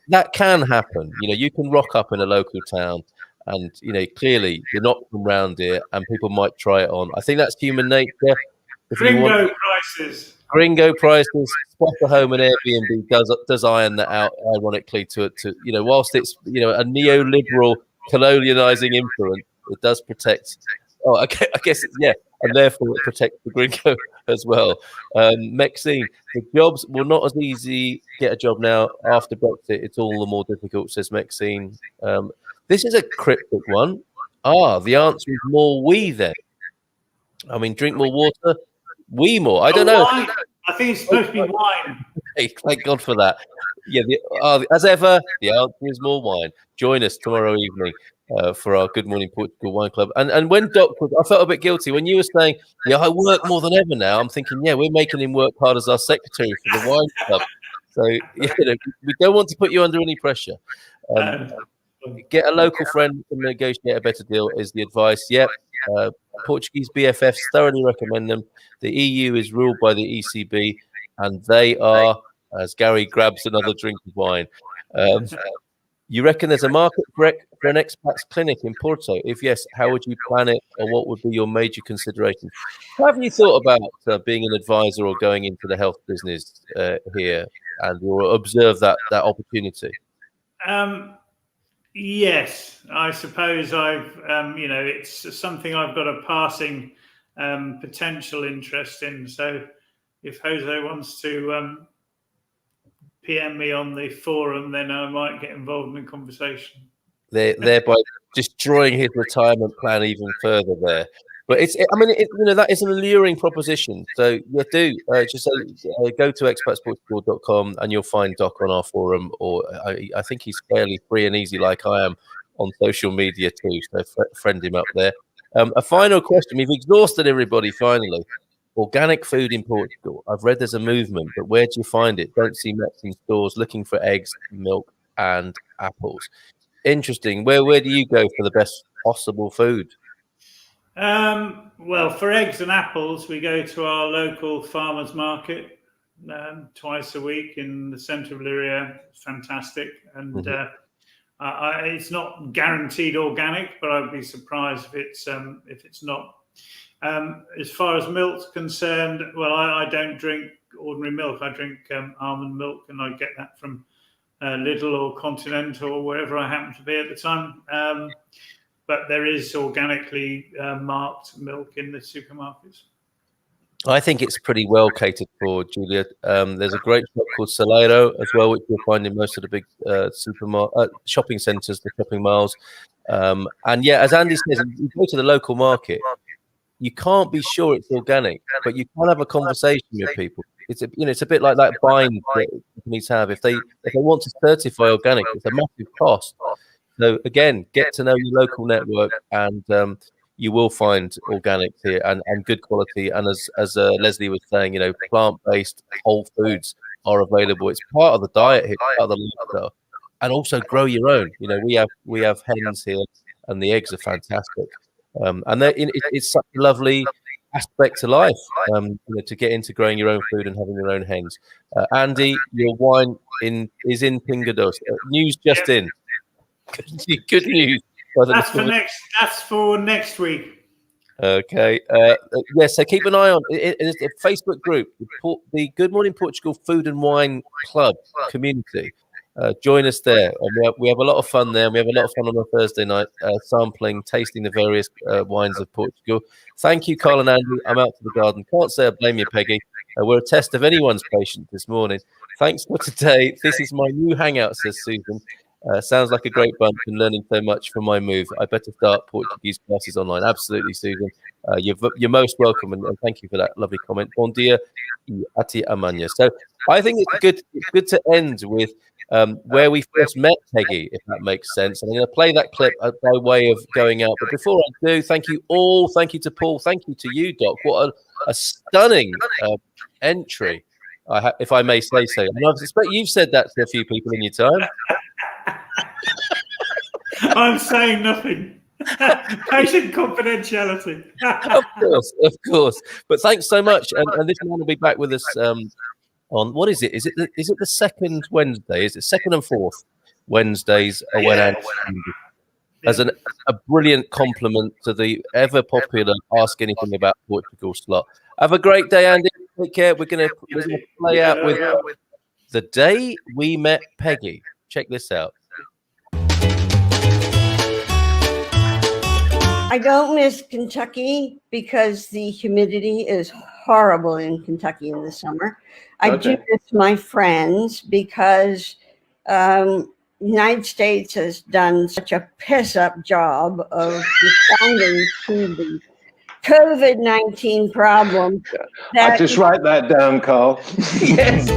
That can happen. You can rock up in a local town and, clearly you're not from around here and people might try it on. I think that's human nature. Gringo prices. Gringo prices, spot a home and Airbnb does iron that out, ironically, to whilst it's a neoliberal colonializing influence, it does protect. Oh, I guess and therefore it protects the Gringo as well. Maxine, the jobs will not as easy get a job now after Brexit. It's all the more difficult, says Maxine. This is a cryptic one. The answer is more we then. I mean, drink more water, we more. I don't know. Wine. I think it's supposed to be wine. Hey, thank God for that. Yeah, as ever, the answer is more wine. Join us tomorrow evening for our Good Morning Portugal Wine Club. And when Doc was, I felt a bit guilty when you were saying, I work more than ever now. I'm thinking, we're making him work hard as our secretary for the wine club. So we don't want to put you under any pressure. Get a local friend to negotiate a better deal is the advice. Portuguese BFFs thoroughly recommend them. The EU is ruled by the ECB, and they are, as Gary grabs another drink of wine. You reckon there's a market for an expats clinic in Porto? If yes, how would you plan it, or what would be your major considerations? Have you thought about being an advisor or going into the health business here, and or observe that opportunity? Yes, I suppose I've, it's something I've got a passing potential interest in. So if Jose wants to PM me on the forum, then I might get involved in the conversation. Thereby destroying his retirement plan even further there. But that is an alluring proposition. So just go to expatsportugal.com and you'll find Doc on our forum, or I think he's fairly free and easy like I am on social media too. So friend him up there. A final question. We've exhausted everybody finally. Organic food in Portugal. I've read there's a movement, but where do you find it? Don't see much in stores. Looking for eggs, milk, and apples. Interesting. Where do you go for the best possible food? Well, for eggs and apples, we go to our local farmers market twice a week in the centre of Leiria. Fantastic, and it's not guaranteed organic, but I'd be surprised if it's not. As far as milk's concerned, well, I don't drink ordinary milk. I drink almond milk, and I get that from Lidl or Continental or wherever I happen to be at the time. But there is organically marked milk in the supermarkets. I think it's pretty well catered for, Julia. There's a great shop called Salero as well, which you'll find in most of the big shopping centres, the shopping malls. And as Andy says, you go to the local market, you can't be sure it's organic, but you can have a conversation with people. It's a bit like that bind that companies have. If they want to certify organic, it's a massive cost. So again, get to know your local network, and you will find organic here and good quality. And as Leslie was saying, plant-based whole foods are available. It's part of the diet here, part of the lifestyle, and also grow your own. We have hens here, and the eggs are fantastic. And it's such a lovely aspect to life, to get into growing your own food and having your own hens. Andy, your wine is in Pingados. News just in. Good news. That's for next week. Okay. So keep an eye on it. It's a Facebook group, the Good Morning Portugal Food and Wine Club community. Join us there. And we have a lot of fun there. And we have a lot of fun on a Thursday night, tasting the various wines of Portugal. Thank you, Carl and Andy. I'm out to the garden. Can't say I blame you, Peggy. We're a test of anyone's patience this morning. Thanks for today. This is my new hangout, says Susan. Sounds like a great bunch and learning so much from my move. I better start Portuguese classes online. Absolutely, Susan. You're most welcome, and thank you for that lovely comment. Bom dia e até amanhã. So I think it's good to end with where we first met Peggy, if that makes sense. And I'm going to play that clip by way of going out. But before I do, thank you all. Thank you to Paul. Thank you to you, Doc. What a stunning entry, if I may say so. And I suspect you've said that to a few people in your time. I'm saying nothing. Patient confidentiality. Of course. But thanks so much. And this man will be back with us on, what is it? Is it the second Wednesday? Is it second and fourth Wednesdays? As a brilliant compliment to the ever popular Ask Anything About Portugal slot. Have a great day, Andy. Take care. We're gonna play out with The Day We Met Peggy. Check this out. I don't miss Kentucky because the humidity is horrible in Kentucky in the summer. I do miss my friends because the United States has done such a piss-up job of responding to the COVID-19 problem. I just write that down, Carl. Yes.